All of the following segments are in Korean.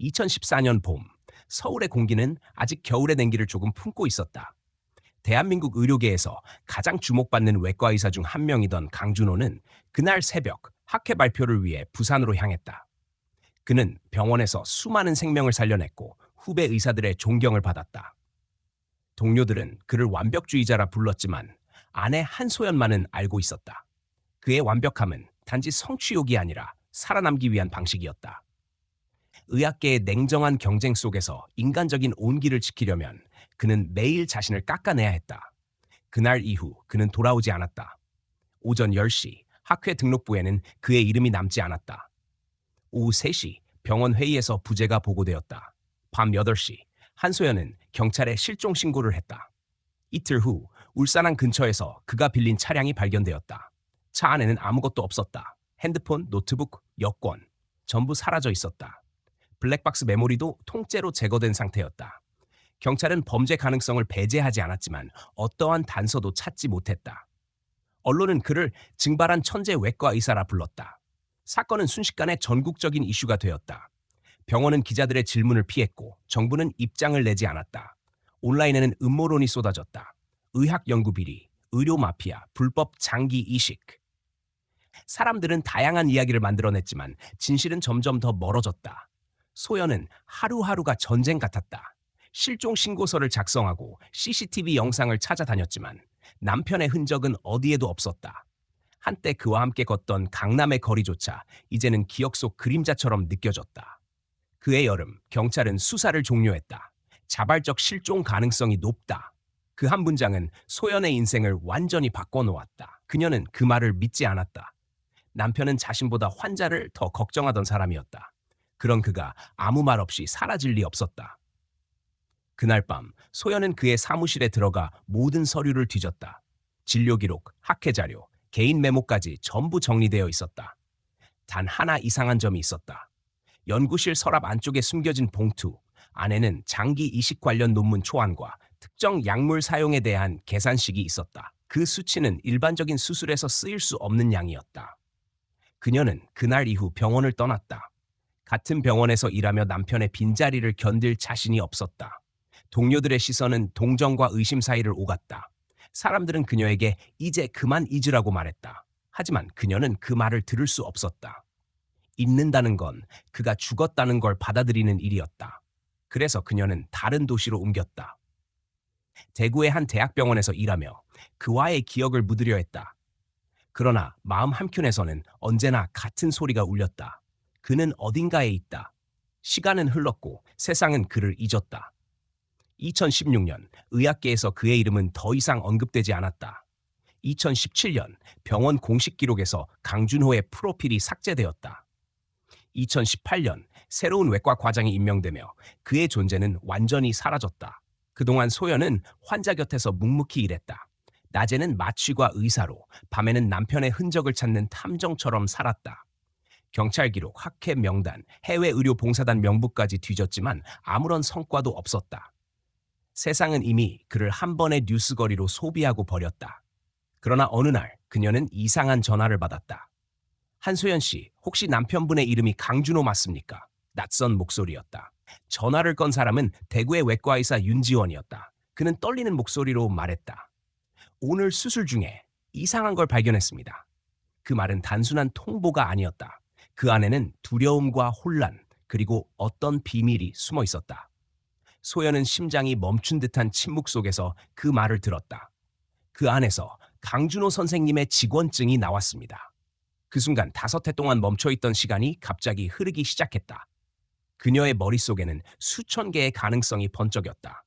2014년 봄, 서울의 공기는 아직 겨울의 냉기를 조금 품고 있었다. 대한민국 의료계에서 가장 주목받는 외과 의사 중 한 명이던 강준호는 그날 새벽 학회 발표를 위해 부산으로 향했다. 그는 병원에서 수많은 생명을 살려냈고 후배 의사들의 존경을 받았다. 동료들은 그를 완벽주의자라 불렀지만 아내 한소연만은 알고 있었다. 그의 완벽함은 단지 성취욕이 아니라 살아남기 위한 방식이었다. 의학계의 냉정한 경쟁 속에서 인간적인 온기를 지키려면 그는 매일 자신을 깎아내야 했다. 그날 이후 그는 돌아오지 않았다. 오전 10시 학회 등록부에는 그의 이름이 남지 않았다. 오후 3시 병원 회의에서 부재가 보고되었다. 밤 8시 한소연은 경찰에 실종 신고를 했다. 이틀 후 울산항 근처에서 그가 빌린 차량이 발견되었다. 차 안에는 아무것도 없었다. 핸드폰, 노트북, 여권 전부 사라져 있었다. 블랙박스 메모리도 통째로 제거된 상태였다. 경찰은 범죄 가능성을 배제하지 않았지만 어떠한 단서도 찾지 못했다. 언론은 그를 증발한 천재 외과 의사라 불렀다. 사건은 순식간에 전국적인 이슈가 되었다. 병원은 기자들의 질문을 피했고 정부는 입장을 내지 않았다. 온라인에는 음모론이 쏟아졌다. 의학 연구 비리, 의료 마피아, 불법 장기 이식. 사람들은 다양한 이야기를 만들어냈지만 진실은 점점 더 멀어졌다. 소연은 하루하루가 전쟁 같았다. 실종 신고서를 작성하고 CCTV 영상을 찾아다녔지만 남편의 흔적은 어디에도 없었다. 한때 그와 함께 걷던 강남의 거리조차 이제는 기억 속 그림자처럼 느껴졌다. 그해 여름 경찰은 수사를 종료했다. 자발적 실종 가능성이 높다. 그 한 문장은 소연의 인생을 완전히 바꿔놓았다. 그녀는 그 말을 믿지 않았다. 남편은 자신보다 환자를 더 걱정하던 사람이었다. 그런 그가 아무 말 없이 사라질 리 없었다. 그날 밤 소연은 그의 사무실에 들어가 모든 서류를 뒤졌다. 진료 기록, 학회 자료, 개인 메모까지 전부 정리되어 있었다. 단 하나 이상한 점이 있었다. 연구실 서랍 안쪽에 숨겨진 봉투, 안에는 장기 이식 관련 논문 초안과 특정 약물 사용에 대한 계산식이 있었다. 그 수치는 일반적인 수술에서 쓰일 수 없는 양이었다. 그녀는 그날 이후 병원을 떠났다. 같은 병원에서 일하며 남편의 빈자리를 견딜 자신이 없었다. 동료들의 시선은 동정과 의심 사이를 오갔다. 사람들은 그녀에게 이제 그만 잊으라고 말했다. 하지만 그녀는 그 말을 들을 수 없었다. 잊는다는 건 그가 죽었다는 걸 받아들이는 일이었다. 그래서 그녀는 다른 도시로 옮겼다. 대구의 한 대학병원에서 일하며 그와의 기억을 묻으려 했다. 그러나 마음 한켠에서는 언제나 같은 소리가 울렸다. 그는 어딘가에 있다. 시간은 흘렀고 세상은 그를 잊었다. 2016년 의학계에서 그의 이름은 더 이상 언급되지 않았다. 2017년 병원 공식 기록에서 강준호의 프로필이 삭제되었다. 2018년 새로운 외과 과장이 임명되며 그의 존재는 완전히 사라졌다. 그동안 소연은 환자 곁에서 묵묵히 일했다. 낮에는 마취과 의사로, 밤에는 남편의 흔적을 찾는 탐정처럼 살았다. 경찰 기록, 학회 명단, 해외 의료 봉사단 명부까지 뒤졌지만 아무런 성과도 없었다. 세상은 이미 그를 한 번의 뉴스거리로 소비하고 버렸다. 그러나 어느 날 그녀는 이상한 전화를 받았다. 한소연 씨, 혹시 남편분의 이름이 강준호 맞습니까? 낯선 목소리였다. 전화를 건 사람은 대구의 외과의사 윤지원이었다. 그는 떨리는 목소리로 말했다. 오늘 수술 중에 이상한 걸 발견했습니다. 그 말은 단순한 통보가 아니었다. 그 안에는 두려움과 혼란, 그리고 어떤 비밀이 숨어 있었다. 소연은 심장이 멈춘 듯한 침묵 속에서 그 말을 들었다. 그 안에서 강준호 선생님의 직원증이 나왔습니다. 그 순간 5해 동안 멈춰있던 시간이 갑자기 흐르기 시작했다. 그녀의 머릿속에는 수천 개의 가능성이 번쩍였다.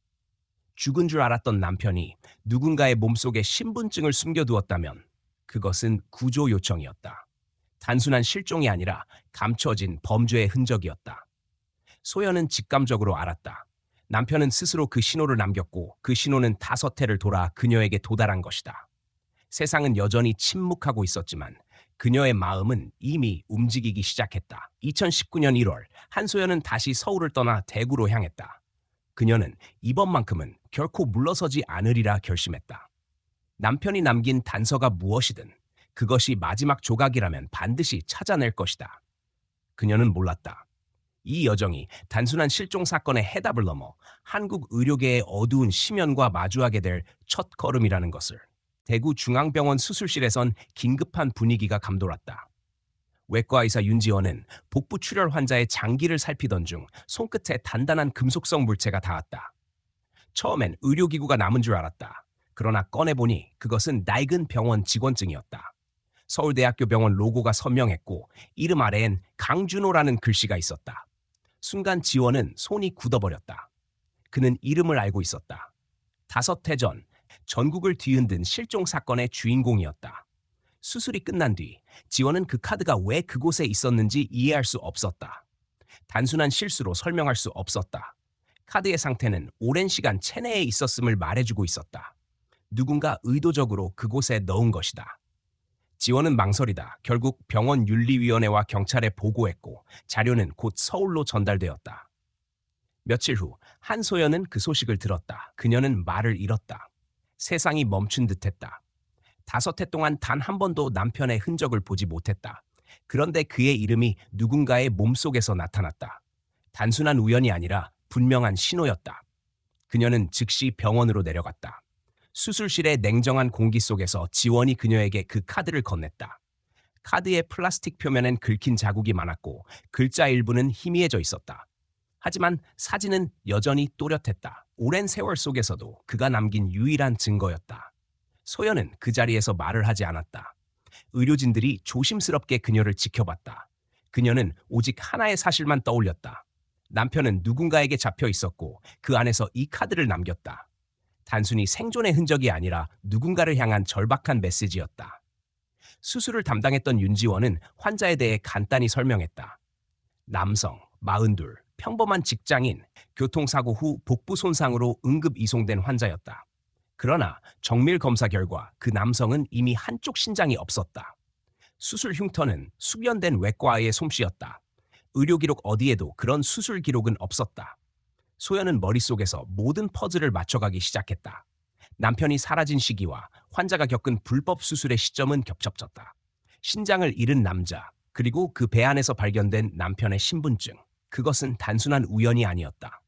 죽은 줄 알았던 남편이 누군가의 몸속에 신분증을 숨겨두었다면 그것은 구조 요청이었다. 단순한 실종이 아니라 감춰진 범죄의 흔적이었다. 소연은 직감적으로 알았다. 남편은 스스로 그 신호를 남겼고 그 신호는 5회를 돌아 그녀에게 도달한 것이다. 세상은 여전히 침묵하고 있었지만 그녀의 마음은 이미 움직이기 시작했다. 2019년 1월 한소연은 다시 서울을 떠나 대구로 향했다. 그녀는 이번만큼은 결코 물러서지 않으리라 결심했다. 남편이 남긴 단서가 무엇이든 그것이 마지막 조각이라면 반드시 찾아낼 것이다. 그녀는 몰랐다. 이 여정이 단순한 실종 사건의 해답을 넘어 한국 의료계의 어두운 심연과 마주하게 될 첫 걸음이라는 것을 대구 중앙병원 수술실에선 긴급한 분위기가 감돌았다. 외과 의사 윤지원은 복부 출혈 환자의 장기를 살피던 중 손끝에 단단한 금속성 물체가 닿았다. 처음엔 의료기구가 남은 줄 알았다. 그러나 꺼내보니 그것은 낡은 병원 직원증이었다. 서울대학교 병원 로고가 선명했고 이름 아래엔 강준호라는 글씨가 있었다. 순간 지원은 손이 굳어버렸다. 그는 이름을 알고 있었다. 5해 전 전국을 뒤흔든 실종 사건의 주인공이었다. 수술이 끝난 뒤 지원은 그 카드가 왜 그곳에 있었는지 이해할 수 없었다. 단순한 실수로 설명할 수 없었다. 카드의 상태는 오랜 시간 체내에 있었음을 말해주고 있었다. 누군가 의도적으로 그곳에 넣은 것이다. 지원은 망설이다 결국 병원 윤리위원회와 경찰에 보고했고 자료는 곧 서울로 전달되었다. 며칠 후 한소연은 그 소식을 들었다. 그녀는 말을 잃었다. 세상이 멈춘 듯했다. 5해 동안 단 한 번도 남편의 흔적을 보지 못했다. 그런데 그의 이름이 누군가의 몸속에서 나타났다. 단순한 우연이 아니라 분명한 신호였다. 그녀는 즉시 병원으로 내려갔다. 수술실의 냉정한 공기 속에서 지원이 그녀에게 그 카드를 건넸다. 카드의 플라스틱 표면엔 긁힌 자국이 많았고 글자 일부는 희미해져 있었다. 하지만 사진은 여전히 또렷했다. 오랜 세월 속에서도 그가 남긴 유일한 증거였다. 소연은 그 자리에서 말을 하지 않았다. 의료진들이 조심스럽게 그녀를 지켜봤다. 그녀는 오직 하나의 사실만 떠올렸다. 남편은 누군가에게 잡혀 있었고 그 안에서 이 카드를 남겼다. 단순히 생존의 흔적이 아니라 누군가를 향한 절박한 메시지였다. 수술을 담당했던 윤지원은 환자에 대해 간단히 설명했다. 남성, 42, 평범한 직장인, 교통사고 후 복부 손상으로 응급 이송된 환자였다. 그러나 정밀 검사 결과 그 남성은 이미 한쪽 신장이 없었다. 수술 흉터는 숙련된 외과의의 솜씨였다. 의료 기록 어디에도 그런 수술 기록은 없었다. 소연은 머릿속에서 모든 퍼즐을 맞춰가기 시작했다. 남편이 사라진 시기와 환자가 겪은 불법 수술의 시점은 겹쳐졌다. 신장을 잃은 남자, 그리고 그 배 안에서 발견된 남편의 신분증. 그것은 단순한 우연이 아니었다.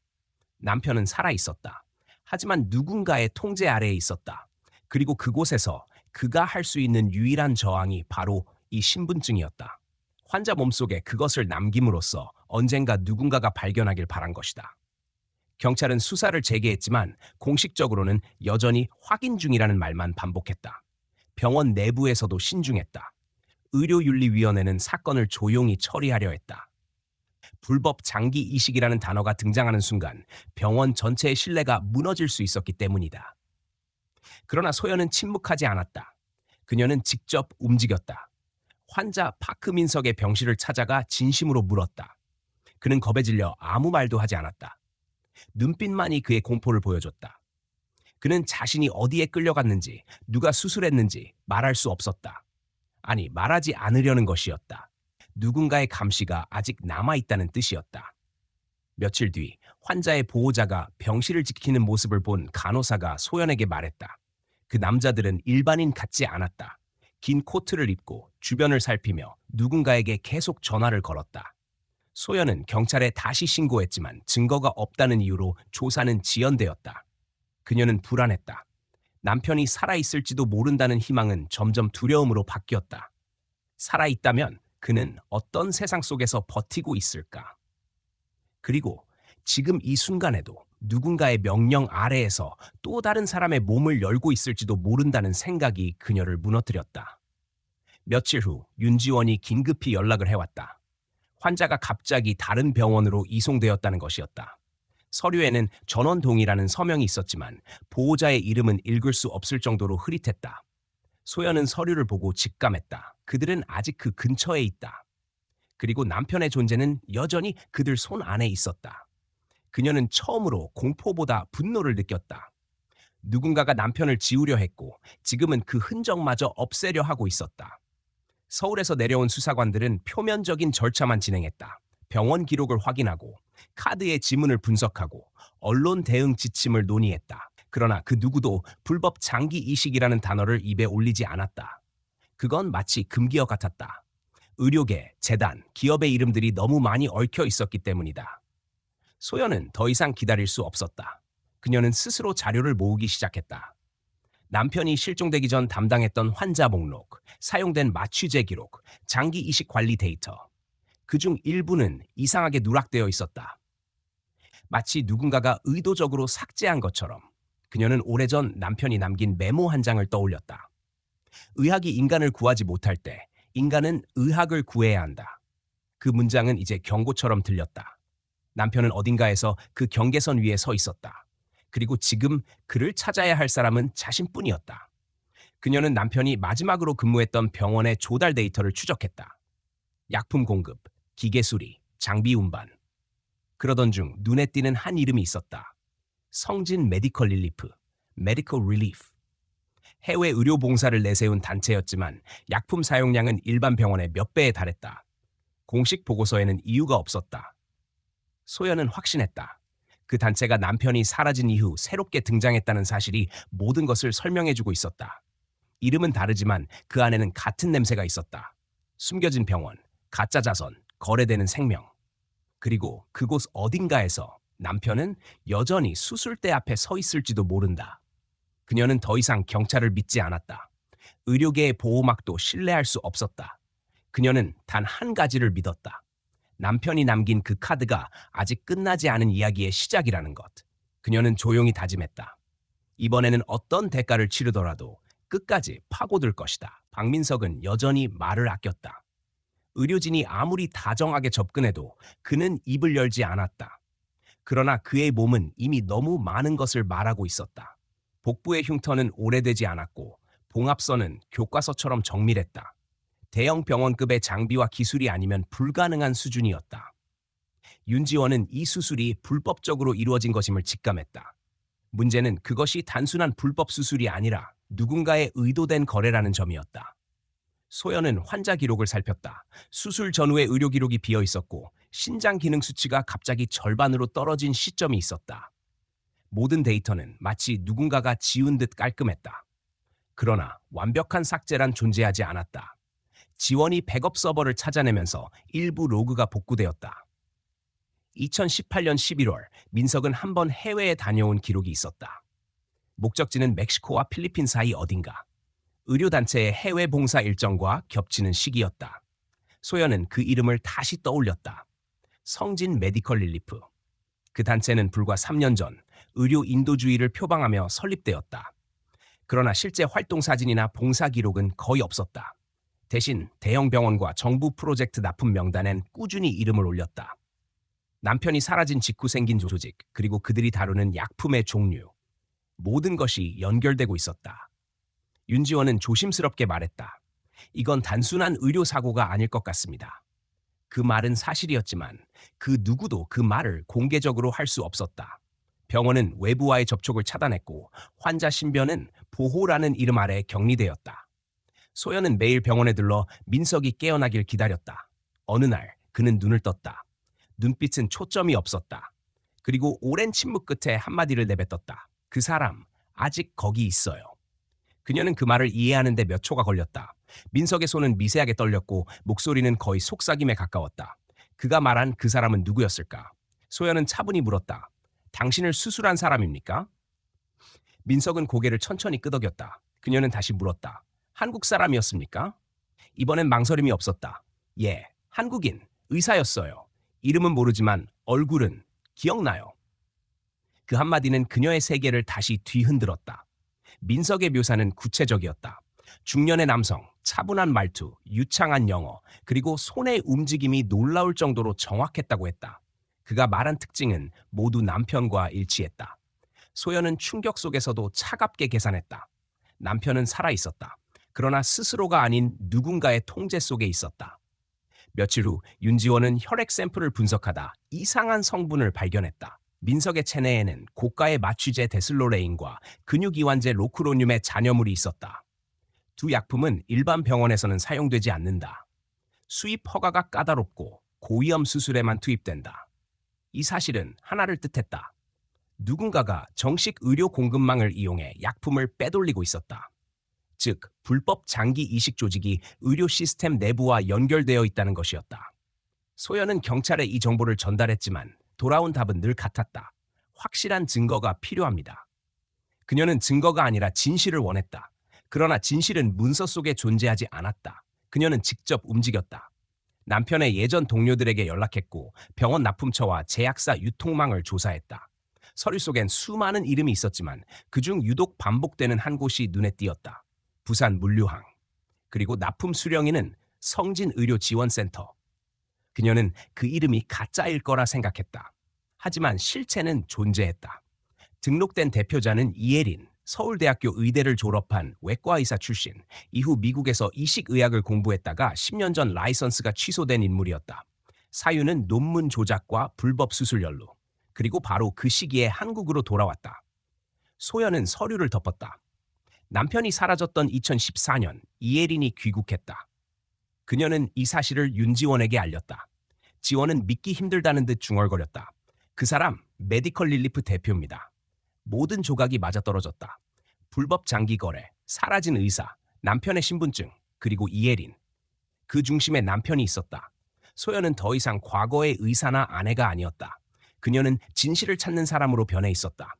남편은 살아있었다. 하지만 누군가의 통제 아래에 있었다. 그리고 그곳에서 그가 할 수 있는 유일한 저항이 바로 이 신분증이었다. 환자 몸속에 그것을 남김으로써 언젠가 누군가가 발견하길 바란 것이다. 경찰은 수사를 재개했지만 공식적으로는 여전히 확인 중이라는 말만 반복했다. 병원 내부에서도 신중했다. 의료윤리위원회는 사건을 조용히 처리하려 했다. 불법 장기 이식이라는 단어가 등장하는 순간 병원 전체의 신뢰가 무너질 수 있었기 때문이다. 그러나 소연은 침묵하지 않았다. 그녀는 직접 움직였다. 환자 파크민석의 병실을 찾아가 진심으로 물었다. 그는 겁에 질려 아무 말도 하지 않았다. 눈빛만이 그의 공포를 보여줬다. 그는 자신이 어디에 끌려갔는지, 누가 수술했는지 말할 수 없었다. 아니, 말하지 않으려는 것이었다. 누군가의 감시가 아직 남아있다는 뜻이었다. 며칠 뒤 환자의 보호자가 병실을 지키는 모습을 본 간호사가 소연에게 말했다. 그 남자들은 일반인 같지 않았다. 긴 코트를 입고 주변을 살피며 누군가에게 계속 전화를 걸었다. 소연은 경찰에 다시 신고했지만 증거가 없다는 이유로 조사는 지연되었다. 그녀는 불안했다. 남편이 살아있을지도 모른다는 희망은 점점 두려움으로 바뀌었다. 살아있다면 그는 어떤 세상 속에서 버티고 있을까? 그리고 지금 이 순간에도 누군가의 명령 아래에서 또 다른 사람의 몸을 열고 있을지도 모른다는 생각이 그녀를 무너뜨렸다. 며칠 후 윤지원이 긴급히 연락을 해왔다. 환자가 갑자기 다른 병원으로 이송되었다는 것이었다. 서류에는 전원동이라는 서명이 있었지만 보호자의 이름은 읽을 수 없을 정도로 흐릿했다. 소연은 서류를 보고 직감했다. 그들은 아직 그 근처에 있다. 그리고 남편의 존재는 여전히 그들 손 안에 있었다. 그녀는 처음으로 공포보다 분노를 느꼈다. 누군가가 남편을 지우려 했고 지금은 그 흔적마저 없애려 하고 있었다. 서울에서 내려온 수사관들은 표면적인 절차만 진행했다. 병원 기록을 확인하고 카드의 지문을 분석하고 언론 대응 지침을 논의했다. 그러나 그 누구도 불법 장기 이식이라는 단어를 입에 올리지 않았다. 그건 마치 금기어 같았다. 의료계, 재단, 기업의 이름들이 너무 많이 얽혀 있었기 때문이다. 소연은 더 이상 기다릴 수 없었다. 그녀는 스스로 자료를 모으기 시작했다. 남편이 실종되기 전 담당했던 환자 목록, 사용된 마취제 기록, 장기 이식 관리 데이터. 그중 일부는 이상하게 누락되어 있었다. 마치 누군가가 의도적으로 삭제한 것처럼 그녀는 오래전 남편이 남긴 메모 한 장을 떠올렸다. 의학이 인간을 구하지 못할 때 인간은 의학을 구해야 한다. 그 문장은 이제 경고처럼 들렸다. 남편은 어딘가에서 그 경계선 위에 서 있었다. 그리고 지금 그를 찾아야 할 사람은 자신뿐이었다. 그녀는 남편이 마지막으로 근무했던 병원의 조달 데이터를 추적했다. 약품 공급, 기계 수리, 장비 운반. 그러던 중 눈에 띄는 한 이름이 있었다. 성진 메디컬 릴리프, 메디컬 릴리프. 해외 의료 봉사를 내세운 단체였지만 약품 사용량은 일반 병원의 몇 배에 달했다. 공식 보고서에는 이유가 없었다. 소연은 확신했다. 그 단체가 남편이 사라진 이후 새롭게 등장했다는 사실이 모든 것을 설명해주고 있었다. 이름은 다르지만 그 안에는 같은 냄새가 있었다. 숨겨진 병원, 가짜 자선, 거래되는 생명. 그리고 그곳 어딘가에서 남편은 여전히 수술대 앞에 서 있을지도 모른다. 그녀는 더 이상 경찰을 믿지 않았다. 의료계의 보호막도 신뢰할 수 없었다. 그녀는 단 한 가지를 믿었다. 남편이 남긴 그 카드가 아직 끝나지 않은 이야기의 시작이라는 것. 그녀는 조용히 다짐했다. 이번에는 어떤 대가를 치르더라도 끝까지 파고들 것이다. 박민석은 여전히 말을 아꼈다. 의료진이 아무리 다정하게 접근해도 그는 입을 열지 않았다. 그러나 그의 몸은 이미 너무 많은 것을 말하고 있었다. 복부의 흉터는 오래되지 않았고 봉합선은 교과서처럼 정밀했다. 대형 병원급의 장비와 기술이 아니면 불가능한 수준이었다. 윤지원은 이 수술이 불법적으로 이루어진 것임을 직감했다. 문제는 그것이 단순한 불법 수술이 아니라 누군가의 의도된 거래라는 점이었다. 소연은 환자 기록을 살폈다. 수술 전후의 의료 기록이 비어 있었고 신장 기능 수치가 갑자기 절반으로 떨어진 시점이 있었다. 모든 데이터는 마치 누군가가 지운 듯 깔끔했다. 그러나 완벽한 삭제란 존재하지 않았다. 지원이 백업 서버를 찾아내면서 일부 로그가 복구되었다. 2018년 11월 민석은 한 번 해외에 다녀온 기록이 있었다. 목적지는 멕시코와 필리핀 사이 어딘가. 의료단체의 해외 봉사 일정과 겹치는 시기였다. 소연은 그 이름을 다시 떠올렸다. 성진 메디컬 릴리프. 그 단체는 불과 3년 전 의료 인도주의를 표방하며 설립되었다. 그러나 실제 활동 사진이나 봉사 기록은 거의 없었다. 대신 대형 병원과 정부 프로젝트 납품 명단엔 꾸준히 이름을 올렸다. 남편이 사라진 직후 생긴 조직, 그리고 그들이 다루는 약품의 종류. 모든 것이 연결되고 있었다. 윤지원은 조심스럽게 말했다. 이건 단순한 의료사고가 아닐 것 같습니다. 그 말은 사실이었지만 그 누구도 그 말을 공개적으로 할 수 없었다. 병원은 외부와의 접촉을 차단했고 환자 신변은 보호라는 이름 아래 격리되었다. 소연은 매일 병원에 들러 민석이 깨어나길 기다렸다. 어느 날 그는 눈을 떴다. 눈빛은 초점이 없었다. 그리고 오랜 침묵 끝에 한마디를 내뱉었다. 그 사람 아직 거기 있어요. 그녀는 그 말을 이해하는데 몇 초가 걸렸다. 민석의 손은 미세하게 떨렸고 목소리는 거의 속삭임에 가까웠다. 그가 말한 그 사람은 누구였을까? 소연은 차분히 물었다. 당신을 수술한 사람입니까? 민석은 고개를 천천히 끄덕였다. 그녀는 다시 물었다. 한국 사람이었습니까? 이번엔 망설임이 없었다. 예, 한국인, 의사였어요. 이름은 모르지만 얼굴은 기억나요. 그 한마디는 그녀의 세계를 다시 뒤흔들었다. 민석의 묘사는 구체적이었다. 중년의 남성, 차분한 말투, 유창한 영어, 그리고 손의 움직임이 놀라울 정도로 정확했다고 했다. 그가 말한 특징은 모두 남편과 일치했다. 소연은 충격 속에서도 차갑게 계산했다. 남편은 살아있었다. 그러나 스스로가 아닌 누군가의 통제 속에 있었다. 며칠 후 윤지원은 혈액 샘플을 분석하다 이상한 성분을 발견했다. 민석의 체내에는 고가의 마취제 데슬로레인과 근육이완제 로크로늄의 잔여물이 있었다. 두 약품은 일반 병원에서는 사용되지 않는다. 수입 허가가 까다롭고 고위험 수술에만 투입된다. 이 사실은 하나를 뜻했다. 누군가가 정식 의료 공급망을 이용해 약품을 빼돌리고 있었다. 즉 불법 장기 이식 조직이 의료 시스템 내부와 연결되어 있다는 것이었다. 소연은 경찰에 이 정보를 전달했지만 돌아온 답은 늘 같았다. 확실한 증거가 필요합니다. 그녀는 증거가 아니라 진실을 원했다. 그러나 진실은 문서 속에 존재하지 않았다. 그녀는 직접 움직였다. 남편의 예전 동료들에게 연락했고 병원 납품처와 제약사 유통망을 조사했다. 서류 속엔 수많은 이름이 있었지만 그중 유독 반복되는 한 곳이 눈에 띄었다. 부산 물류항. 그리고 납품 수령인은 성진의료지원센터. 그녀는 그 이름이 가짜일 거라 생각했다. 하지만 실체는 존재했다. 등록된 대표자는 이혜린, 서울대학교 의대를 졸업한 외과의사 출신, 이후 미국에서 이식의학을 공부했다가 10년 전 라이선스가 취소된 인물이었다. 사유는 논문 조작과 불법 수술 연루, 그리고 바로 그 시기에 한국으로 돌아왔다. 소연은 서류를 덮었다. 남편이 사라졌던 2014년 이혜린이 귀국했다. 그녀는 이 사실을 윤지원에게 알렸다. 지원은 믿기 힘들다는 듯 중얼거렸다. 그 사람 메디컬 릴리프 대표입니다. 모든 조각이 맞아떨어졌다. 불법 장기 거래, 사라진 의사, 남편의 신분증, 그리고 이혜린. 그 중심에 남편이 있었다. 소연은 더 이상 과거의 의사나 아내가 아니었다. 그녀는 진실을 찾는 사람으로 변해 있었다.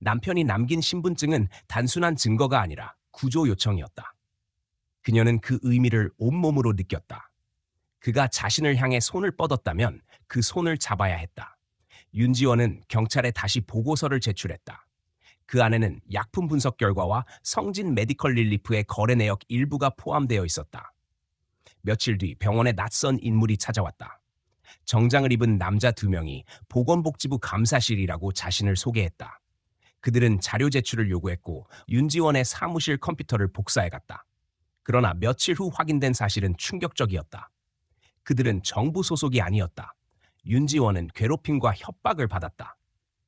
남편이 남긴 신분증은 단순한 증거가 아니라 구조 요청이었다. 그녀는 그 의미를 온몸으로 느꼈다. 그가 자신을 향해 손을 뻗었다면 그 손을 잡아야 했다. 윤지원은 경찰에 다시 보고서를 제출했다. 그 안에는 약품 분석 결과와 성진 메디컬 릴리프의 거래 내역 일부가 포함되어 있었다. 며칠 뒤 병원에 낯선 인물이 찾아왔다. 정장을 입은 남자 2명이 보건복지부 감사실이라고 자신을 소개했다. 그들은 자료 제출을 요구했고 윤지원의 사무실 컴퓨터를 복사해갔다. 그러나 며칠 후 확인된 사실은 충격적이었다. 그들은 정부 소속이 아니었다. 윤지원은 괴롭힘과 협박을 받았다.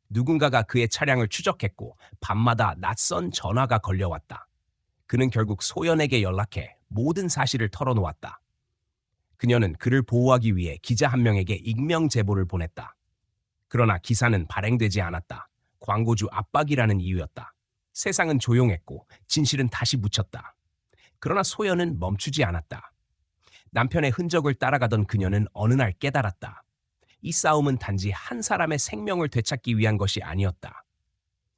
누군가가 그의 차량을 추적했고 밤마다 낯선 전화가 걸려왔다. 그는 결국 소연에게 연락해 모든 사실을 털어놓았다. 그녀는 그를 보호하기 위해 기자 한 명에게 익명 제보를 보냈다. 그러나 기사는 발행되지 않았다. 광고주 압박이라는 이유였다. 세상은 조용했고 진실은 다시 묻혔다. 그러나 소연은 멈추지 않았다. 남편의 흔적을 따라가던 그녀는 어느 날 깨달았다. 이 싸움은 단지 한 사람의 생명을 되찾기 위한 것이 아니었다.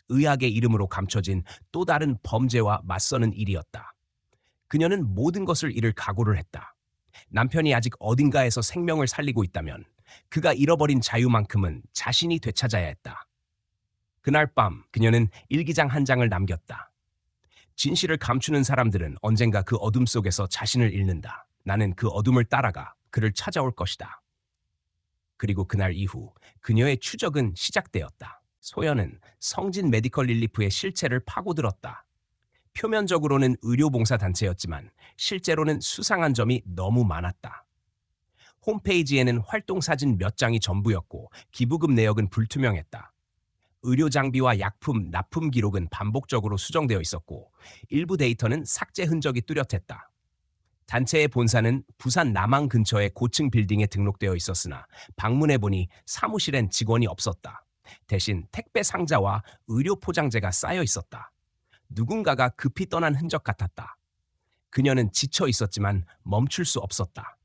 의학의 이름으로 감춰진 또 다른 범죄와 맞서는 일이었다. 그녀는 모든 것을 잃을 각오를 했다. 남편이 아직 어딘가에서 생명을 살리고 있다면 그가 잃어버린 자유만큼은 자신이 되찾아야 했다. 그날 밤 그녀는 일기장 한 장을 남겼다. 진실을 감추는 사람들은 언젠가 그 어둠 속에서 자신을 잃는다. 나는 그 어둠을 따라가 그를 찾아올 것이다. 그리고 그날 이후 그녀의 추적은 시작되었다. 소연은 성진 메디컬 릴리프의 실체를 파고들었다. 표면적으로는 의료봉사단체였지만 실제로는 수상한 점이 너무 많았다. 홈페이지에는 활동 사진 몇 장이 전부였고 기부금 내역은 불투명했다. 의료 장비와 약품 납품 기록은 반복적으로 수정되어 있었고 일부 데이터는 삭제 흔적이 뚜렷했다. 단체의 본사는 부산 남항 근처의 고층 빌딩에 등록되어 있었으나 방문해보니 사무실엔 직원이 없었다. 대신 택배 상자와 의료 포장재가 쌓여 있었다. 누군가가 급히 떠난 흔적 같았다. 그녀는 지쳐 있었지만 멈출 수 없었다.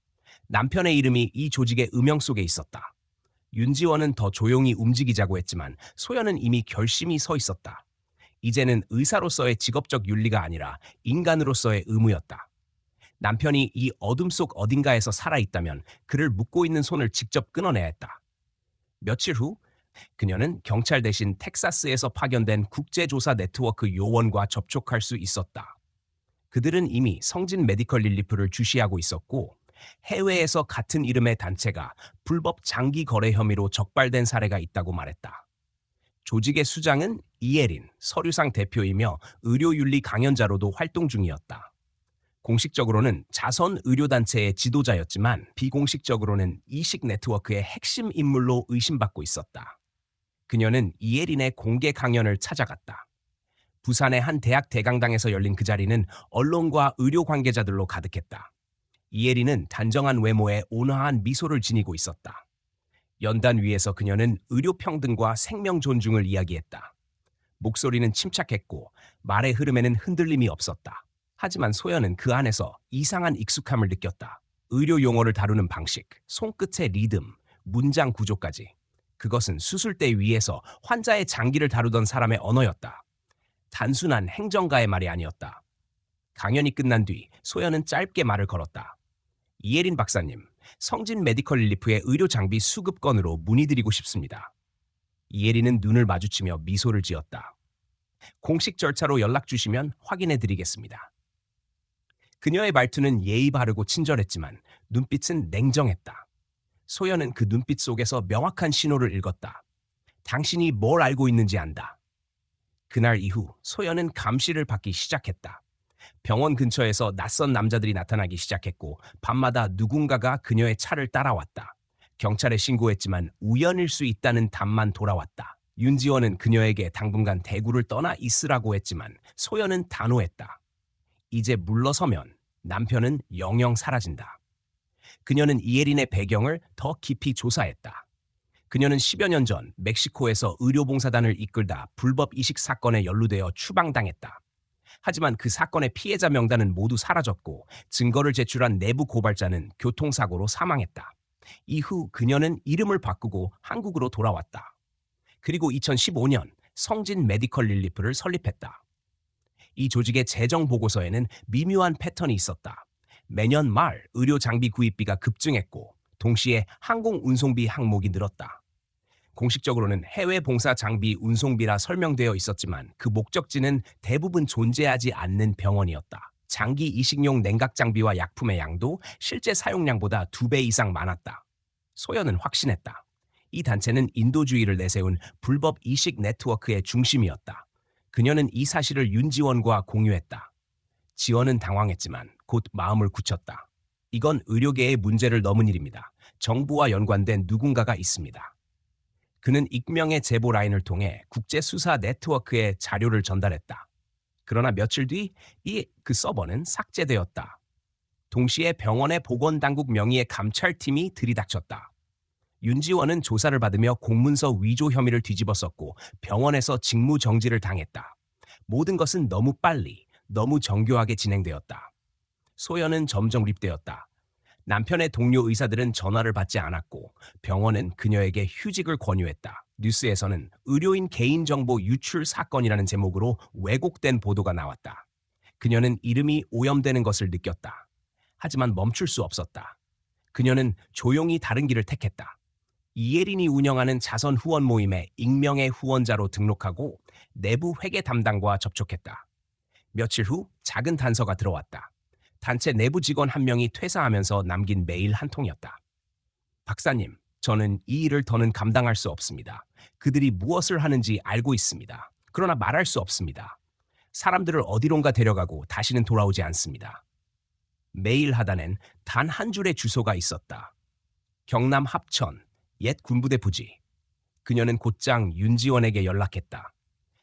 남편의 이름이 이 조직의 음영 속에 있었다. 윤지원은 더 조용히 움직이자고 했지만 소연은 이미 결심이 서 있었다. 이제는 의사로서의 직업적 윤리가 아니라 인간으로서의 의무였다. 남편이 이 어둠 속 어딘가에서 살아있다면 그를 묶고 있는 손을 직접 끊어내야 했다. 며칠 후 그녀는 경찰 대신 텍사스에서 파견된 국제조사 네트워크 요원과 접촉할 수 있었다. 그들은 이미 성진 메디컬 릴리프를 주시하고 있었고 해외에서 같은 이름의 단체가 불법 장기 거래 혐의로 적발된 사례가 있다고 말했다. 조직의 수장은 이혜린, 서류상 대표이며 의료윤리 강연자로도 활동 중이었다. 공식적으로는 자선 의료단체의 지도자였지만 비공식적으로는 이식 네트워크의 핵심 인물로 의심받고 있었다. 그녀는 이혜린의 공개 강연을 찾아갔다. 부산의 한 대학 대강당에서 열린 그 자리는 언론과 의료 관계자들로 가득했다. 이혜린은 단정한 외모에 온화한 미소를 지니고 있었다. 연단 위에서 그녀는 의료 평등과 생명 존중을 이야기했다. 목소리는 침착했고 말의 흐름에는 흔들림이 없었다. 하지만 소연은 그 안에서 이상한 익숙함을 느꼈다. 의료 용어를 다루는 방식, 손끝의 리듬, 문장 구조까지. 그것은 수술대 위에서 환자의 장기를 다루던 사람의 언어였다. 단순한 행정가의 말이 아니었다. 강연이 끝난 뒤 소연은 짧게 말을 걸었다. 이예린 박사님, 성진 메디컬 릴리프의 의료 장비 수급 건으로 문의드리고 싶습니다. 이예린은 눈을 마주치며 미소를 지었다. 공식 절차로 연락 주시면 확인해 드리겠습니다. 그녀의 말투는 예의 바르고 친절했지만 눈빛은 냉정했다. 소연은 그 눈빛 속에서 명확한 신호를 읽었다. 당신이 뭘 알고 있는지 안다. 그날 이후 소연은 감시를 받기 시작했다. 병원 근처에서 낯선 남자들이 나타나기 시작했고 밤마다 누군가가 그녀의 차를 따라왔다. 경찰에 신고했지만 우연일 수 있다는 답만 돌아왔다. 윤지원은 그녀에게 당분간 대구를 떠나 있으라고 했지만 소연은 단호했다. 이제 물러서면 남편은 영영 사라진다. 그녀는 이예린의 배경을 더 깊이 조사했다. 그녀는 10여 년 전 멕시코에서 의료봉사단을 이끌다 불법 이식 사건에 연루되어 추방당했다. 하지만 그 사건의 피해자 명단은 모두 사라졌고 증거를 제출한 내부 고발자는 교통사고로 사망했다. 이후 그녀는 이름을 바꾸고 한국으로 돌아왔다. 그리고 2015년 성진 메디컬 릴리프를 설립했다. 이 조직의 재정 보고서에는 미묘한 패턴이 있었다. 매년 말 의료 장비 구입비가 급증했고 동시에 항공 운송비 항목이 늘었다. 공식적으로는 해외 봉사 장비 운송비라 설명되어 있었지만 그 목적지는 대부분 존재하지 않는 병원이었다. 장기 이식용 냉각 장비와 약품의 양도 실제 사용량보다 2배 이상 많았다. 소연은 확신했다. 이 단체는 인도주의를 내세운 불법 이식 네트워크의 중심이었다. 그녀는 이 사실을 윤지원과 공유했다. 지원은 당황했지만 곧 마음을 굳혔다. 이건 의료계의 문제를 넘은 일입니다. 정부와 연관된 누군가가 있습니다. 그는 익명의 제보 라인을 통해 국제수사 네트워크에 자료를 전달했다. 그러나 며칠 뒤 그 서버는 삭제되었다. 동시에 병원의 보건당국 명의의 감찰팀이 들이닥쳤다. 윤지원은 조사를 받으며 공문서 위조 혐의를 뒤집었었고 병원에서 직무 정지를 당했다. 모든 것은 너무 빨리, 너무 정교하게 진행되었다. 소연은 점점 립되었다. 남편의 동료 의사들은 전화를 받지 않았고 병원은 그녀에게 휴직을 권유했다. 뉴스에서는 의료인 개인정보 유출 사건이라는 제목으로 왜곡된 보도가 나왔다. 그녀는 이름이 오염되는 것을 느꼈다. 하지만 멈출 수 없었다. 그녀는 조용히 다른 길을 택했다. 이예린이 운영하는 자선 후원 모임에 익명의 후원자로 등록하고 내부 회계 담당과 접촉했다. 며칠 후 작은 단서가 들어왔다. 단체 내부 직원 한 명이 퇴사하면서 남긴 메일 한 통이었다. 박사님, 저는 이 일을 더는 감당할 수 없습니다. 그들이 무엇을 하는지 알고 있습니다. 그러나 말할 수 없습니다. 사람들을 어디론가 데려가고 다시는 돌아오지 않습니다. 메일 하단엔 단 한 줄의 주소가 있었다. 경남 합천, 옛 군부대 부지. 그녀는 곧장 윤지원에게 연락했다.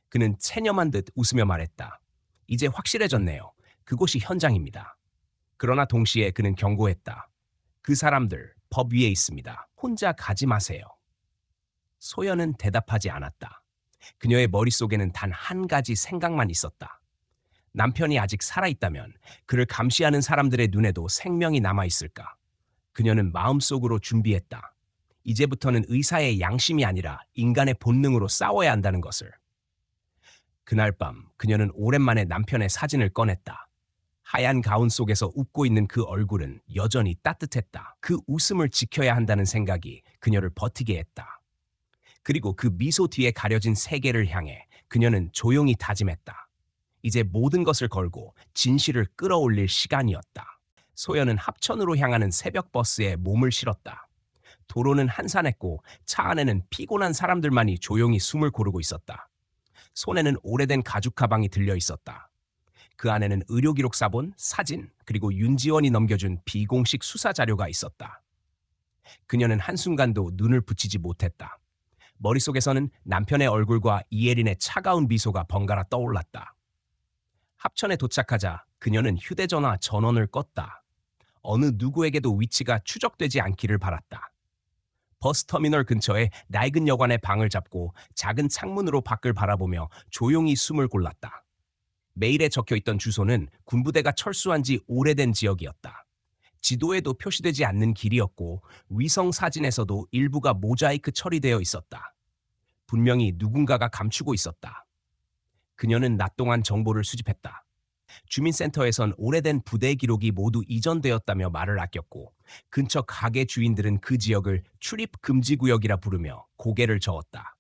그는 체념한 듯 웃으며 말했다. 이제 확실해졌네요. 그곳이 현장입니다. 그러나 동시에 그는 경고했다. 그 사람들 법 위에 있습니다. 혼자 가지 마세요. 소연은 대답하지 않았다. 그녀의 머릿속에는 단 한 가지 생각만 있었다. 남편이 아직 살아있다면 그를 감시하는 사람들의 눈에도 생명이 남아있을까? 그녀는 마음속으로 준비했다. 이제부터는 의사의 양심이 아니라 인간의 본능으로 싸워야 한다는 것을. 그날 밤 그녀는 오랜만에 남편의 사진을 꺼냈다. 하얀 가운 속에서 웃고 있는 그 얼굴은 여전히 따뜻했다. 그 웃음을 지켜야 한다는 생각이 그녀를 버티게 했다. 그리고 그 미소 뒤에 가려진 세계를 향해 그녀는 조용히 다짐했다. 이제 모든 것을 걸고 진실을 끌어올릴 시간이었다. 소연은 합천으로 향하는 새벽 버스에 몸을 실었다. 도로는 한산했고 차 안에는 피곤한 사람들만이 조용히 숨을 고르고 있었다. 손에는 오래된 가죽 가방이 들려 있었다. 그 안에는 의료기록 사본, 사진, 그리고 윤지원이 넘겨준 비공식 수사 자료가 있었다. 그녀는 한순간도 눈을 붙이지 못했다. 머릿속에서는 남편의 얼굴과 이예린의 차가운 미소가 번갈아 떠올랐다. 합천에 도착하자 그녀는 휴대전화 전원을 껐다. 어느 누구에게도 위치가 추적되지 않기를 바랐다. 버스터미널 근처에 낡은 여관의 방을 잡고 작은 창문으로 밖을 바라보며 조용히 숨을 골랐다. 메일에 적혀있던 주소는 군부대가 철수한 지 오래된 지역이었다. 지도에도 표시되지 않는 길이었고 위성 사진에서도 일부가 모자이크 처리되어 있었다. 분명히 누군가가 감추고 있었다. 그녀는 낮 동안 정보를 수집했다. 주민센터에선 오래된 부대 기록이 모두 이전되었다며 말을 아꼈고 근처 가게 주인들은 그 지역을 출입 금지 구역이라 부르며 고개를 저었다.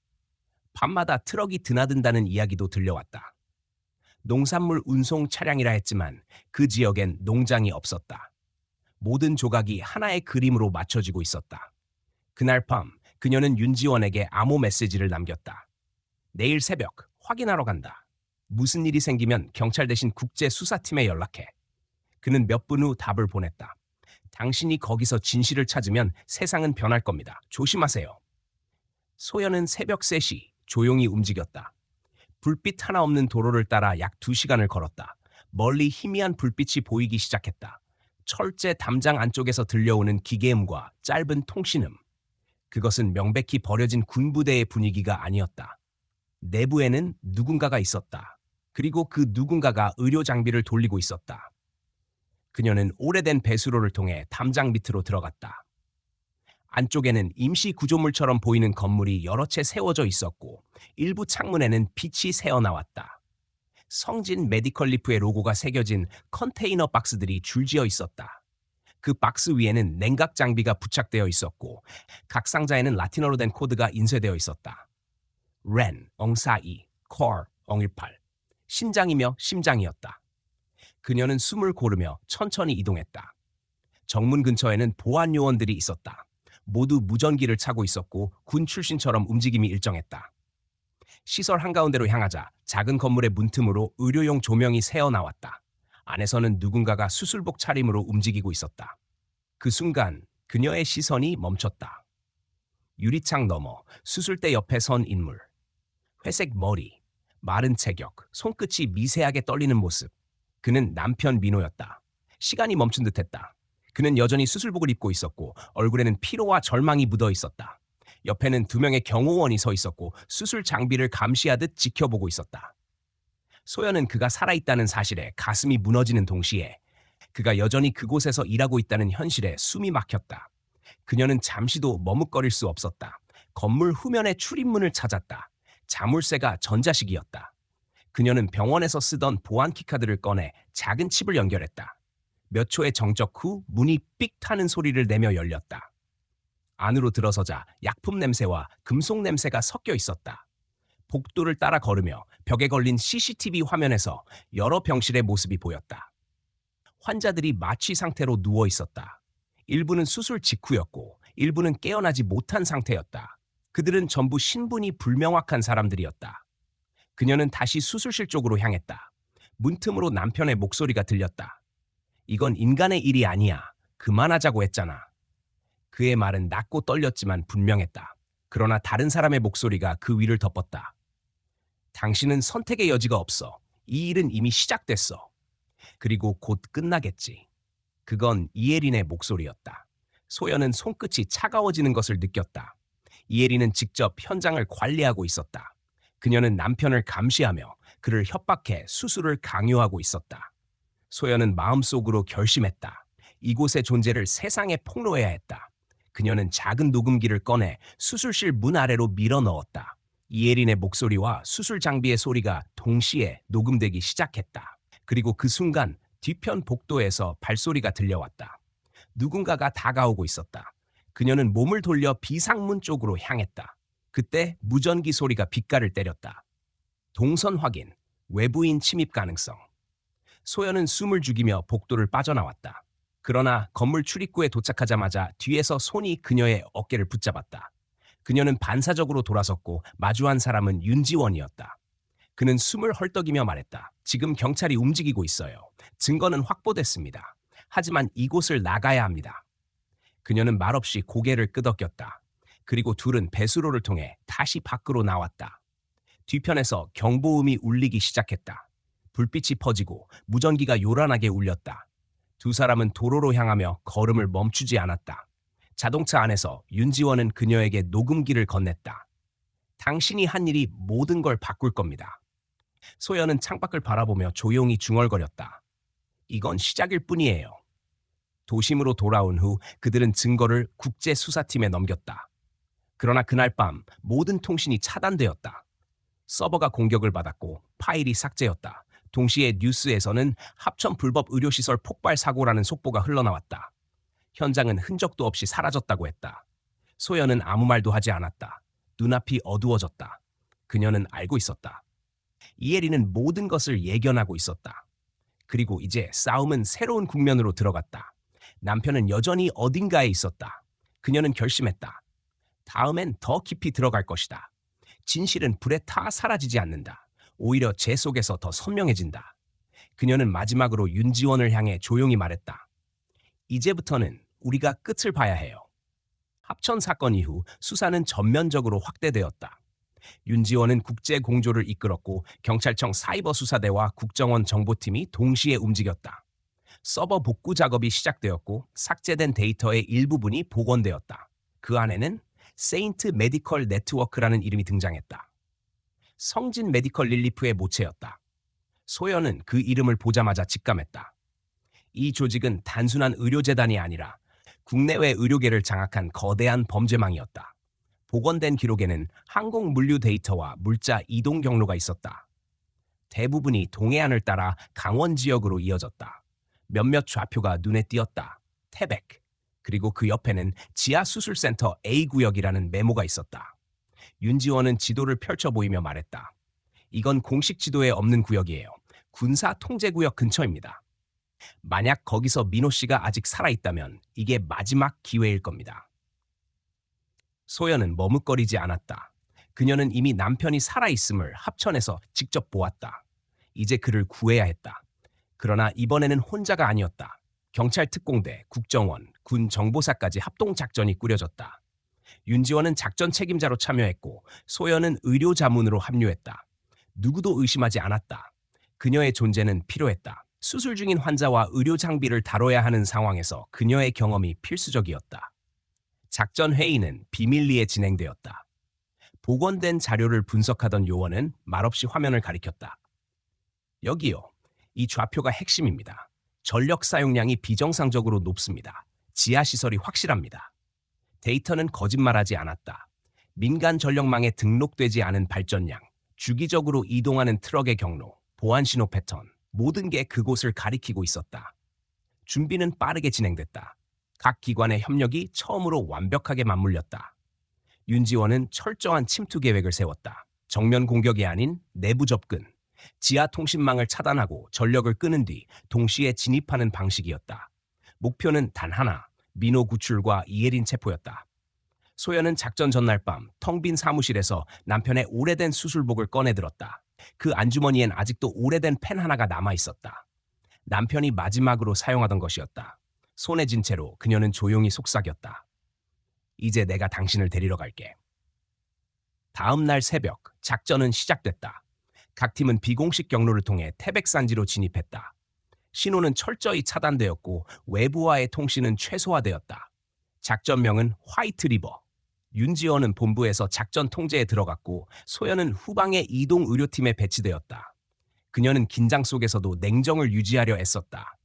밤마다 트럭이 드나든다는 이야기도 들려왔다. 농산물 운송 차량이라 했지만 그 지역엔 농장이 없었다. 모든 조각이 하나의 그림으로 맞춰지고 있었다. 그날 밤 그녀는 윤지원에게 암호 메시지를 남겼다. 내일 새벽 확인하러 간다. 무슨 일이 생기면 경찰 대신 국제수사팀에 연락해. 그는 몇 분 후 답을 보냈다. 당신이 거기서 진실을 찾으면 세상은 변할 겁니다. 조심하세요. 소연은 새벽 3시 조용히 움직였다. 불빛 하나 없는 도로를 따라 약 2시간을 걸었다. 멀리 희미한 불빛이 보이기 시작했다. 철제 담장 안쪽에서 들려오는 기계음과 짧은 통신음. 그것은 명백히 버려진 군부대의 분위기가 아니었다. 내부에는 누군가가 있었다. 그리고 그 누군가가 의료 장비를 돌리고 있었다. 그녀는 오래된 배수로를 통해 담장 밑으로 들어갔다. 안쪽에는 임시 구조물처럼 보이는 건물이 여러 채 세워져 있었고 일부 창문에는 빛이 새어나왔다. 성진 메디컬 리프의 로고가 새겨진 컨테이너 박스들이 줄지어 있었다. 그 박스 위에는 냉각 장비가 부착되어 있었고 각 상자에는 라틴어로 된 코드가 인쇄되어 있었다. 렌, 엉42, 콜, 엉18. 신장이며 심장이었다. 그녀는 숨을 고르며 천천히 이동했다. 정문 근처에는 보안 요원들이 있었다. 모두 무전기를 차고 있었고 군 출신처럼 움직임이 일정했다. 시설 한가운데로 향하자 작은 건물의 문틈으로 의료용 조명이 새어나왔다. 안에서는 누군가가 수술복 차림으로 움직이고 있었다. 그 순간 그녀의 시선이 멈췄다. 유리창 너머 수술대 옆에 선 인물. 회색 머리, 마른 체격, 손끝이 미세하게 떨리는 모습. 그는 남편 민호였다. 시간이 멈춘 듯했다. 그는 여전히 수술복을 입고 있었고 얼굴에는 피로와 절망이 묻어 있었다. 옆에는 2명의 경호원이 서 있었고 수술 장비를 감시하듯 지켜보고 있었다. 소연은 그가 살아있다는 사실에 가슴이 무너지는 동시에 그가 여전히 그곳에서 일하고 있다는 현실에 숨이 막혔다. 그녀는 잠시도 머뭇거릴 수 없었다. 건물 후면의 출입문을 찾았다. 자물쇠가 전자식이었다. 그녀는 병원에서 쓰던 보안 키카드를 꺼내 작은 칩을 연결했다. 몇 초의 정적 후 문이 삑 타는 소리를 내며 열렸다. 안으로 들어서자 약품 냄새와 금속 냄새가 섞여 있었다. 복도를 따라 걸으며 벽에 걸린 CCTV 화면에서 여러 병실의 모습이 보였다. 환자들이 마취 상태로 누워 있었다. 일부는 수술 직후였고 일부는 깨어나지 못한 상태였다. 그들은 전부 신분이 불명확한 사람들이었다. 그녀는 다시 수술실 쪽으로 향했다. 문틈으로 남편의 목소리가 들렸다. 이건 인간의 일이 아니야. 그만하자고 했잖아. 그의 말은 낮고 떨렸지만 분명했다. 그러나 다른 사람의 목소리가 그 위를 덮었다. 당신은 선택의 여지가 없어. 이 일은 이미 시작됐어. 그리고 곧 끝나겠지. 그건 이혜린의 목소리였다. 소연은 손끝이 차가워지는 것을 느꼈다. 이혜린은 직접 현장을 관리하고 있었다. 그녀는 남편을 감시하며 그를 협박해 수술을 강요하고 있었다. 소연은 마음속으로 결심했다. 이곳의 존재를 세상에 폭로해야 했다. 그녀는 작은 녹음기를 꺼내 수술실 문 아래로 밀어 넣었다. 이혜린의 목소리와 수술 장비의 소리가 동시에 녹음되기 시작했다. 그리고 그 순간 뒤편 복도에서 발소리가 들려왔다. 누군가가 다가오고 있었다. 그녀는 몸을 돌려 비상문 쪽으로 향했다. 그때 무전기 소리가 귓가를 때렸다. 동선 확인, 외부인 침입 가능성. 소연은 숨을 죽이며 복도를 빠져나왔다. 그러나 건물 출입구에 도착하자마자 뒤에서 손이 그녀의 어깨를 붙잡았다. 그녀는 반사적으로 돌아섰고 마주한 사람은 윤지원이었다. 그는 숨을 헐떡이며 말했다. 지금 경찰이 움직이고 있어요. 증거는 확보됐습니다. 하지만 이곳을 나가야 합니다. 그녀는 말없이 고개를 끄덕였다. 그리고 둘은 배수로를 통해 다시 밖으로 나왔다. 뒤편에서 경보음이 울리기 시작했다. 불빛이 퍼지고 무전기가 요란하게 울렸다. 두 사람은 도로로 향하며 걸음을 멈추지 않았다. 자동차 안에서 윤지원은 그녀에게 녹음기를 건넸다. 당신이 한 일이 모든 걸 바꿀 겁니다. 소연은 창밖을 바라보며 조용히 중얼거렸다. 이건 시작일 뿐이에요. 도심으로 돌아온 후 그들은 증거를 국제수사팀에 넘겼다. 그러나 그날 밤 모든 통신이 차단되었다. 서버가 공격을 받았고 파일이 삭제였다. 동시에 뉴스에서는 합천 불법 의료시설 폭발 사고라는 속보가 흘러나왔다. 현장은 흔적도 없이 사라졌다고 했다. 소연은 아무 말도 하지 않았다. 눈앞이 어두워졌다. 그녀는 알고 있었다. 이혜리는 모든 것을 예견하고 있었다. 그리고 이제 싸움은 새로운 국면으로 들어갔다. 남편은 여전히 어딘가에 있었다. 그녀는 결심했다. 다음엔 더 깊이 들어갈 것이다. 진실은 불에 타 사라지지 않는다. 오히려 재 속에서 더 선명해진다. 그녀는 마지막으로 윤지원을 향해 조용히 말했다. 이제부터는 우리가 끝을 봐야 해요. 합천 사건 이후 수사는 전면적으로 확대되었다. 윤지원은 국제 공조를 이끌었고 경찰청 사이버 수사대와 국정원 정보팀이 동시에 움직였다. 서버 복구 작업이 시작되었고 삭제된 데이터의 일부분이 복원되었다. 그 안에는 세인트 메디컬 네트워크라는 이름이 등장했다. 성진 메디컬 릴리프의 모체였다. 소연은 그 이름을 보자마자 직감했다. 이 조직은 단순한 의료재단이 아니라 국내외 의료계를 장악한 거대한 범죄망이었다. 복원된 기록에는 항공 물류 데이터와 물자 이동 경로가 있었다. 대부분이 동해안을 따라 강원 지역으로 이어졌다. 몇몇 좌표가 눈에 띄었다. 태백, 그리고 그 옆에는 지하수술센터 A구역이라는 메모가 있었다. 윤지원은 지도를 펼쳐 보이며 말했다. 이건 공식 지도에 없는 구역이에요. 군사통제구역 근처입니다. 만약 거기서 민호 씨가 아직 살아있다면 이게 마지막 기회일 겁니다. 소연은 머뭇거리지 않았다. 그녀는 이미 남편이 살아있음을 합천에서 직접 보았다. 이제 그를 구해야 했다. 그러나 이번에는 혼자가 아니었다. 경찰 특공대, 국정원, 군 정보사까지 합동작전이 꾸려졌다. 윤지원은 작전 책임자로 참여했고 소연은 의료 자문으로 합류했다. 누구도 의심하지 않았다. 그녀의 존재는 필요했다. 수술 중인 환자와 의료 장비를 다뤄야 하는 상황에서 그녀의 경험이 필수적이었다. 작전 회의는 비밀리에 진행되었다. 복원된 자료를 분석하던 요원은 말없이 화면을 가리켰다. 여기요. 이 좌표가 핵심입니다. 전력 사용량이 비정상적으로 높습니다. 지하시설이 확실합니다. 데이터는 거짓말하지 않았다. 민간 전력망에 등록되지 않은 발전량, 주기적으로 이동하는 트럭의 경로, 보안 신호 패턴, 모든 게 그곳을 가리키고 있었다. 준비는 빠르게 진행됐다. 각 기관의 협력이 처음으로 완벽하게 맞물렸다. 윤지원은 철저한 침투 계획을 세웠다. 정면 공격이 아닌 내부 접근, 지하 통신망을 차단하고 전력을 끄는 뒤 동시에 진입하는 방식이었다. 목표는 단 하나, 민호 구출과 이혜린 체포였다. 소연은 작전 전날 밤 텅 빈 사무실에서 남편의 오래된 수술복을 꺼내들었다. 그 안주머니엔 아직도 오래된 펜 하나가 남아있었다. 남편이 마지막으로 사용하던 것이었다. 손에 쥔 채로 그녀는 조용히 속삭였다. 이제 내가 당신을 데리러 갈게. 다음 날 새벽, 작전은 시작됐다. 각 팀은 비공식 경로를 통해 태백산지로 진입했다. 신호는 철저히 차단되었고 외부와의 통신은 최소화되었다. 작전명은 화이트 리버. 윤지원은 본부에서 작전 통제에 들어갔고 소연은 후방의 이동 의료팀에 배치되었다. 그녀는 긴장 속에서도 냉정을 유지하려 애썼다.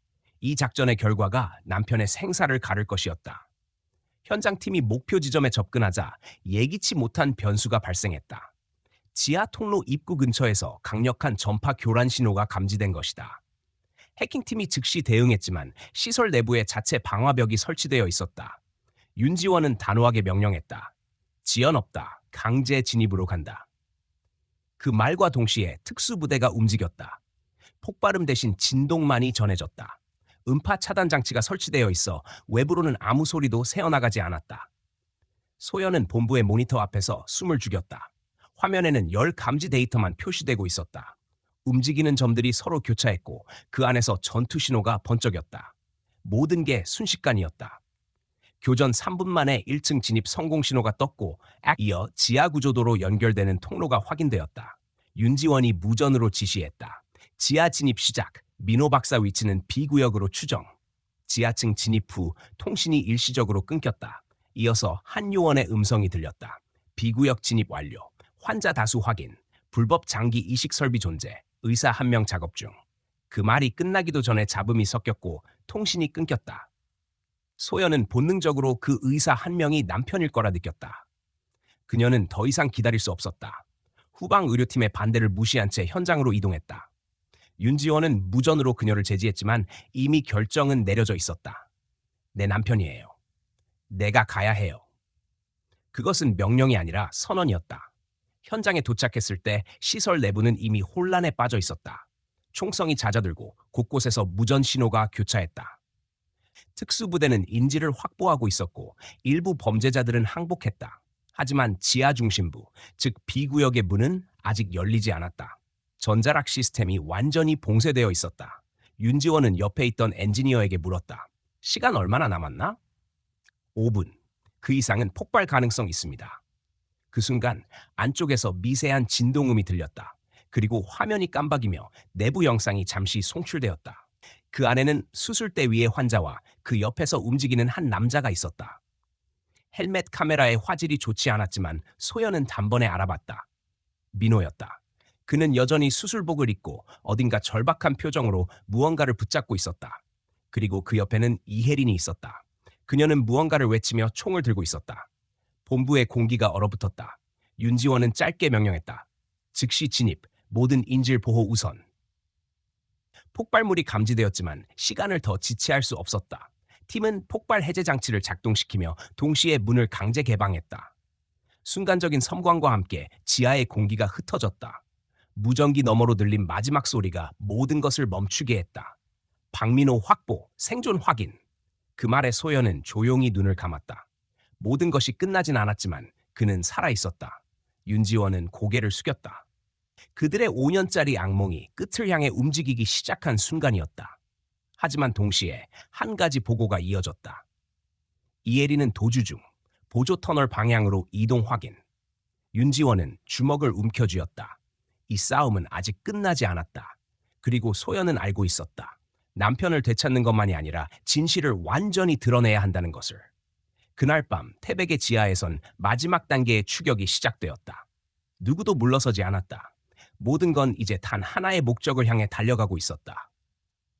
이 작전의 결과가 남편의 생사를 가를 것이었다. 현장팀이 목표 지점에 접근하자 예기치 못한 변수가 발생했다. 지하 통로 입구 근처에서 강력한 전파 교란 신호가 감지된 것이다. 해킹팀이 즉시 대응했지만 시설 내부에 자체 방화벽이 설치되어 있었다. 윤지원은 단호하게 명령했다. 지연 없다. 강제 진입으로 간다. 그 말과 동시에 특수부대가 움직였다. 폭발음 대신 진동만이 전해졌다. 음파 차단 장치가 설치되어 있어 외부로는 아무 소리도 새어나가지 않았다. 소연은 본부의 모니터 앞에서 숨을 죽였다. 화면에는 열 감지 데이터만 표시되고 있었다. 움직이는 점들이 서로 교차했고 그 안에서 전투 신호가 번쩍였다. 모든 게 순식간이었다. 교전 3분 만에 1층 진입 성공 신호가 떴고 이어 지하 구조도로 연결되는 통로가 확인되었다. 윤지원이 무전으로 지시했다. 지하 진입 시작. 민호 박사 위치는 B구역으로 추정. 지하층 진입 후 통신이 일시적으로 끊겼다. 이어서 한 요원의 음성이 들렸다. B구역 진입 완료. 환자 다수 확인. 불법 장기 이식 설비 존재. 의사 한 명 작업 중. 그 말이 끝나기도 전에 잡음이 섞였고 통신이 끊겼다. 소연은 본능적으로 그 의사 한 명이 남편일 거라 느꼈다. 그녀는 더 이상 기다릴 수 없었다. 후방 의료팀의 반대를 무시한 채 현장으로 이동했다. 윤지원은 무전으로 그녀를 제지했지만 이미 결정은 내려져 있었다. 내 남편이에요. 내가 가야 해요. 그것은 명령이 아니라 선언이었다. 현장에 도착했을 때 시설 내부는 이미 혼란에 빠져 있었다. 총성이 잦아들고 곳곳에서 무전 신호가 교차했다. 특수부대는 인지를 확보하고 있었고 일부 범죄자들은 항복했다. 하지만 지하 중심부, 즉 B구역의 문은 아직 열리지 않았다. 전자락 시스템이 완전히 봉쇄되어 있었다. 윤지원은 옆에 있던 엔지니어에게 물었다. 시간 얼마나 남았나? 5분. 그 이상은 폭발 가능성이 있습니다. 그 순간 안쪽에서 미세한 진동음이 들렸다. 그리고 화면이 깜박이며 내부 영상이 잠시 송출되었다. 그 안에는 수술대 위의 환자와 그 옆에서 움직이는 한 남자가 있었다. 헬멧 카메라의 화질이 좋지 않았지만 소연은 단번에 알아봤다. 민호였다. 그는 여전히 수술복을 입고 어딘가 절박한 표정으로 무언가를 붙잡고 있었다. 그리고 그 옆에는 이혜린이 있었다. 그녀는 무언가를 외치며 총을 들고 있었다. 본부의 공기가 얼어붙었다. 윤지원은 짧게 명령했다. 즉시 진입, 모든 인질 보호 우선. 폭발물이 감지되었지만 시간을 더 지체할 수 없었다. 팀은 폭발 해제 장치를 작동시키며 동시에 문을 강제 개방했다. 순간적인 섬광과 함께 지하의 공기가 흩어졌다. 무전기 너머로 들린 마지막 소리가 모든 것을 멈추게 했다. 박민호 확보, 생존 확인. 그 말에 소연은 조용히 눈을 감았다. 모든 것이 끝나진 않았지만 그는 살아있었다. 윤지원은 고개를 숙였다. 그들의 5년짜리 악몽이 끝을 향해 움직이기 시작한 순간이었다. 하지만 동시에 한 가지 보고가 이어졌다. 이혜리는 도주 중, 보조 터널 방향으로 이동 확인. 윤지원은 주먹을 움켜쥐었다. 이 싸움은 아직 끝나지 않았다. 그리고 소연은 알고 있었다. 남편을 되찾는 것만이 아니라 진실을 완전히 드러내야 한다는 것을. 그날 밤 태백의 지하에선 마지막 단계의 추격이 시작되었다. 누구도 물러서지 않았다. 모든 건 이제 단 하나의 목적을 향해 달려가고 있었다.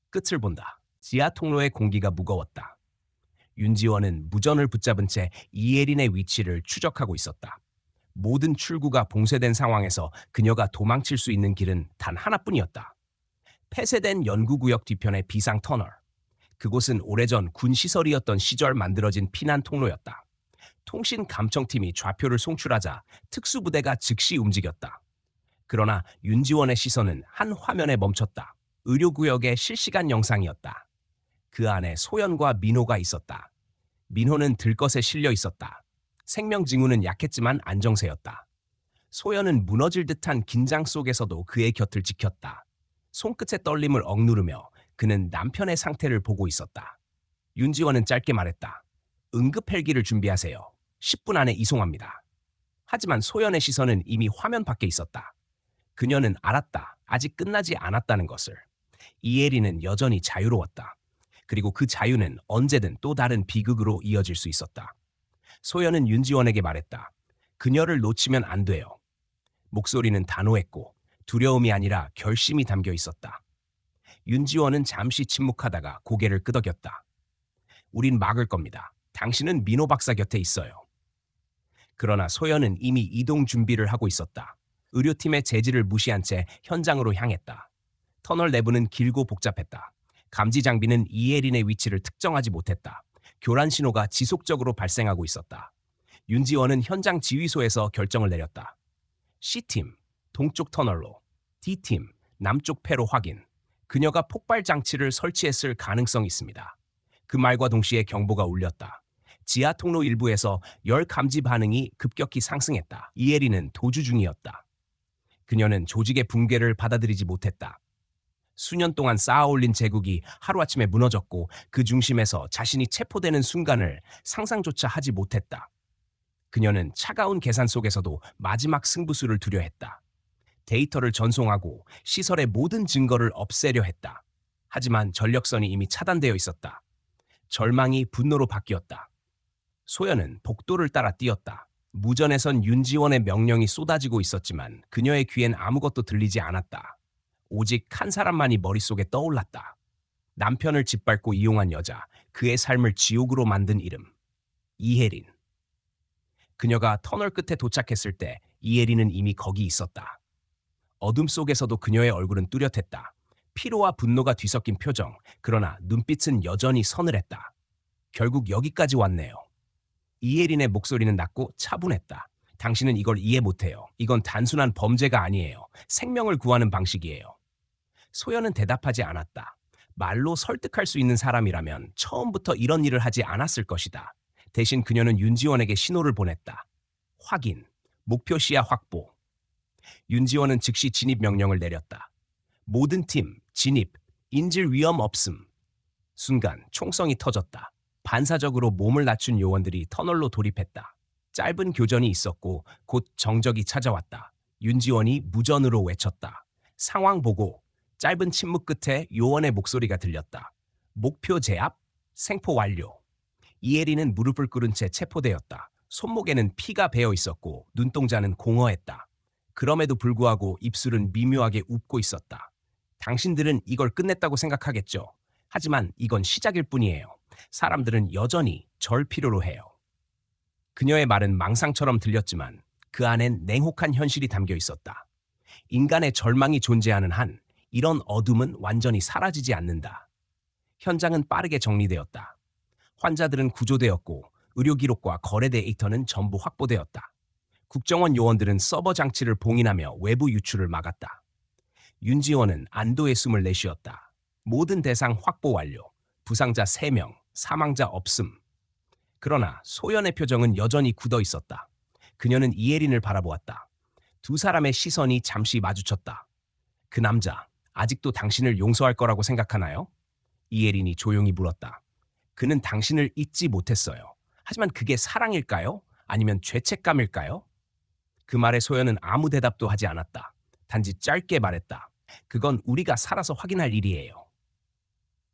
끝을 본다. 지하 통로의 공기가 무거웠다. 윤지원은 무전을 붙잡은 채 이혜린의 위치를 추적하고 있었다. 모든 출구가 봉쇄된 상황에서 그녀가 도망칠 수 있는 길은 단 하나뿐이었다. 폐쇄된 연구구역 뒤편의 비상 터널. 그곳은 오래전 군 시설이었던 시절 만들어진 피난 통로였다. 통신 감청팀이 좌표를 송출하자 특수부대가 즉시 움직였다. 그러나 윤지원의 시선은 한 화면에 멈췄다. 의료구역의 실시간 영상이었다. 그 안에 소연과 민호가 있었다. 민호는 들것에 실려 있었다. 생명 징후는 약했지만 안정세였다. 소연은 무너질 듯한 긴장 속에서도 그의 곁을 지켰다. 손끝의 떨림을 억누르며 그는 남편의 상태를 보고 있었다. 윤지원은 짧게 말했다. 응급 헬기를 준비하세요. 10분 안에 이송합니다. 하지만 소연의 시선은 이미 화면 밖에 있었다. 그녀는 알았다. 아직 끝나지 않았다는 것을. 이혜리는 여전히 자유로웠다. 그리고 그 자유는 언제든 또 다른 비극으로 이어질 수 있었다. 소연은 윤지원에게 말했다. 그녀를 놓치면 안 돼요. 목소리는 단호했고 두려움이 아니라 결심이 담겨 있었다. 윤지원은 잠시 침묵하다가 고개를 끄덕였다. 우린 막을 겁니다. 당신은 민호 박사 곁에 있어요. 그러나 소연은 이미 이동 준비를 하고 있었다. 의료팀의 제지를 무시한 채 현장으로 향했다. 터널 내부는 길고 복잡했다. 감지 장비는 이혜린의 위치를 특정하지 못했다. 교란 신호가 지속적으로 발생하고 있었다. 윤지원은 현장 지휘소에서 결정을 내렸다. C팀, 동쪽 터널로, D팀, 남쪽 폐로 확인. 그녀가 폭발 장치를 설치했을 가능성이 있습니다. 그 말과 동시에 경보가 울렸다. 지하 통로 일부에서 열 감지 반응이 급격히 상승했다. 이혜리는 도주 중이었다. 그녀는 조직의 붕괴를 받아들이지 못했다. 수년 동안 쌓아올린 제국이 하루아침에 무너졌고 그 중심에서 자신이 체포되는 순간을 상상조차 하지 못했다. 그녀는 차가운 계산 속에서도 마지막 승부수를 두려 했다. 데이터를 전송하고 시설의 모든 증거를 없애려 했다. 하지만 전력선이 이미 차단되어 있었다. 절망이 분노로 바뀌었다. 소연은 복도를 따라 뛰었다. 무전에선 윤지원의 명령이 쏟아지고 있었지만 그녀의 귀엔 아무것도 들리지 않았다. 오직 한 사람만이 머릿속에 떠올랐다. 남편을 짓밟고 이용한 여자, 그의 삶을 지옥으로 만든 이름. 이혜린. 그녀가 터널 끝에 도착했을 때 이혜린은 이미 거기 있었다. 어둠 속에서도 그녀의 얼굴은 뚜렷했다. 피로와 분노가 뒤섞인 표정, 그러나 눈빛은 여전히 서늘했다. 결국 여기까지 왔네요. 이혜린의 목소리는 낮고 차분했다. 당신은 이걸 이해 못해요. 이건 단순한 범죄가 아니에요. 생명을 구하는 방식이에요. 소연은 대답하지 않았다. 말로 설득할 수 있는 사람이라면 처음부터 이런 일을 하지 않았을 것이다. 대신 그녀는 윤지원에게 신호를 보냈다. 확인, 목표 시야 확보. 윤지원은 즉시 진입 명령을 내렸다. 모든 팀, 진입, 인질 위험 없음. 순간 총성이 터졌다. 반사적으로 몸을 낮춘 요원들이 터널로 돌입했다. 짧은 교전이 있었고 곧 정적이 찾아왔다. 윤지원이 무전으로 외쳤다. 상황 보고. 짧은 침묵 끝에 요원의 목소리가 들렸다. 목표 제압, 생포 완료. 이혜린은 무릎을 꿇은 채 체포되었다. 손목에는 피가 배어 있었고 눈동자는 공허했다. 그럼에도 불구하고 입술은 미묘하게 웃고 있었다. 당신들은 이걸 끝냈다고 생각하겠죠. 하지만 이건 시작일 뿐이에요. 사람들은 여전히 절 필요로 해요. 그녀의 말은 망상처럼 들렸지만 그 안엔 냉혹한 현실이 담겨 있었다. 인간의 절망이 존재하는 한 이런 어둠은 완전히 사라지지 않는다. 현장은 빠르게 정리되었다. 환자들은 구조되었고 의료 기록과 거래 데이터는 전부 확보되었다. 국정원 요원들은 서버 장치를 봉인하며 외부 유출을 막았다. 윤지원은 안도의 숨을 내쉬었다. 모든 대상 확보 완료. 부상자 3명, 사망자 없음. 그러나 소연의 표정은 여전히 굳어 있었다. 그녀는 이혜린을 바라보았다. 두 사람의 시선이 잠시 마주쳤다. 그 남자, 아직도 당신을 용서할 거라고 생각하나요? 이혜린이 조용히 물었다. 그는 당신을 잊지 못했어요. 하지만 그게 사랑일까요? 아니면 죄책감일까요? 그 말에 소연은 아무 대답도 하지 않았다. 단지 짧게 말했다. 그건 우리가 살아서 확인할 일이에요.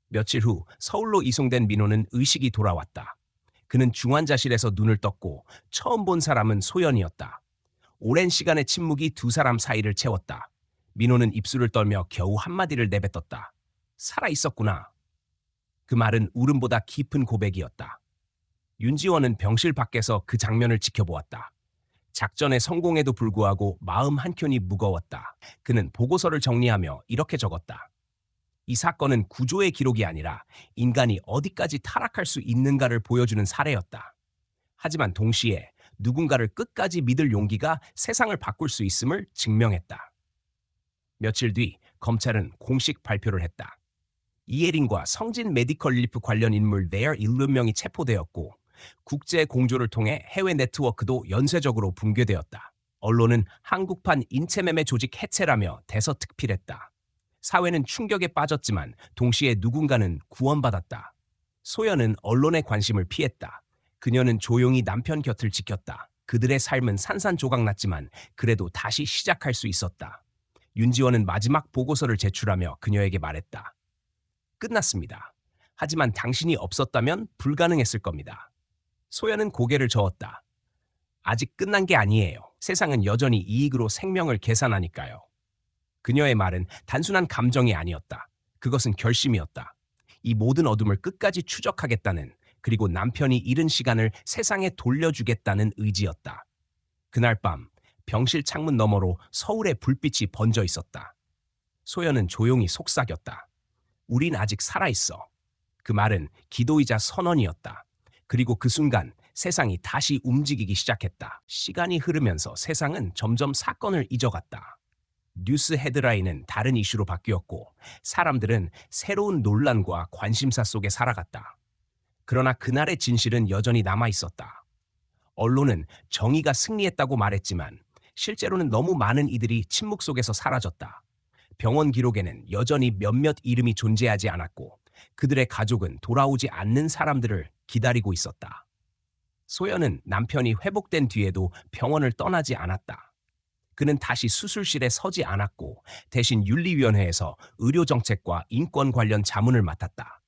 며칠 후 서울로 이송된 민호는 의식이 돌아왔다. 그는 중환자실에서 눈을 떴고 처음 본 사람은 소연이었다. 오랜 시간의 침묵이 두 사람 사이를 채웠다. 민호는 입술을 떨며 겨우 한마디를 내뱉었다. 살아있었구나. 그 말은 울음보다 깊은 고백이었다. 윤지원은 병실 밖에서 그 장면을 지켜보았다. 작전의 성공에도 불구하고 마음 한켠이 무거웠다. 그는 보고서를 정리하며 이렇게 적었다. 이 사건은 구조의 기록이 아니라 인간이 어디까지 타락할 수 있는가를 보여주는 사례였다. 하지만 동시에 누군가를 끝까지 믿을 용기가 세상을 바꿀 수 있음을 증명했다. 며칠 뒤 검찰은 공식 발표를 했다. 이혜린과 성진 메디컬 릴리프 관련 인물 7명이 체포되었고 국제 공조를 통해 해외 네트워크도 연쇄적으로 붕괴되었다. 언론은 한국판 인체매매 조직 해체라며 대서특필했다. 사회는 충격에 빠졌지만 동시에 누군가는 구원받았다. 소연은 언론의 관심을 피했다. 그녀는 조용히 남편 곁을 지켰다. 그들의 삶은 산산조각났지만 그래도 다시 시작할 수 있었다. 윤지원은 마지막 보고서를 제출하며 그녀에게 말했다. 끝났습니다. 하지만 당신이 없었다면 불가능했을 겁니다. 소연은 고개를 저었다. 아직 끝난 게 아니에요. 세상은 여전히 이익으로 생명을 계산하니까요. 그녀의 말은 단순한 감정이 아니었다. 그것은 결심이었다. 이 모든 어둠을 끝까지 추적하겠다는, 그리고 남편이 잃은 시간을 세상에 돌려주겠다는 의지였다. 그날 밤 병실 창문 너머로 서울의 불빛이 번져 있었다. 소연은 조용히 속삭였다. 우린 아직 살아있어. 그 말은 기도이자 선언이었다. 그리고 그 순간 세상이 다시 움직이기 시작했다. 시간이 흐르면서 세상은 점점 사건을 잊어갔다. 뉴스 헤드라인은 다른 이슈로 바뀌었고 사람들은 새로운 논란과 관심사 속에 살아갔다. 그러나 그날의 진실은 여전히 남아있었다. 언론은 정의가 승리했다고 말했지만 실제로는 너무 많은 이들이 침묵 속에서 사라졌다. 병원 기록에는 여전히 몇몇 이름이 존재하지 않았고 그들의 가족은 돌아오지 않는 사람들을 기다리고 있었다. 소연은 남편이 회복된 뒤에도 병원을 떠나지 않았다. 그는 다시 수술실에 서지 않았고 대신 윤리위원회에서 의료정책과 인권 관련 자문을 맡았다.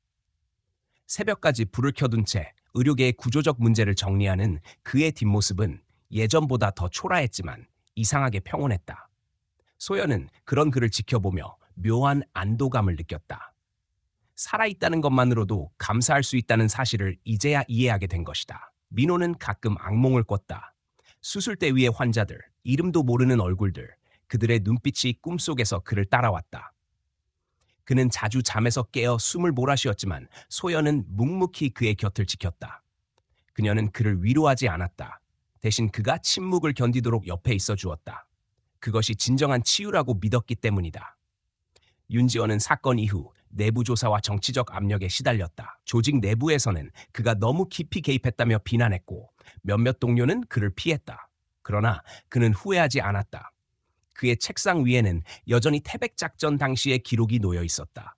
새벽까지 불을 켜둔 채 의료계의 구조적 문제를 정리하는 그의 뒷모습은 예전보다 더 초라했지만 이상하게 평온했다. 소연은 그런 그를 지켜보며 묘한 안도감을 느꼈다. 살아있다는 것만으로도 감사할 수 있다는 사실을 이제야 이해하게 된 것이다. 민호는 가끔 악몽을 꿨다. 수술대 위의 환자들, 이름도 모르는 얼굴들, 그들의 눈빛이 꿈속에서 그를 따라왔다. 그는 자주 잠에서 깨어 숨을 몰아쉬었지만 소연은 묵묵히 그의 곁을 지켰다. 그녀는 그를 위로하지 않았다. 대신 그가 침묵을 견디도록 옆에 있어 주었다. 그것이 진정한 치유라고 믿었기 때문이다. 윤지원은 사건 이후 내부 조사와 정치적 압력에 시달렸다. 조직 내부에서는 그가 너무 깊이 개입했다며 비난했고 몇몇 동료는 그를 피했다. 그러나 그는 후회하지 않았다. 그의 책상 위에는 여전히 태백 작전 당시의 기록이 놓여 있었다.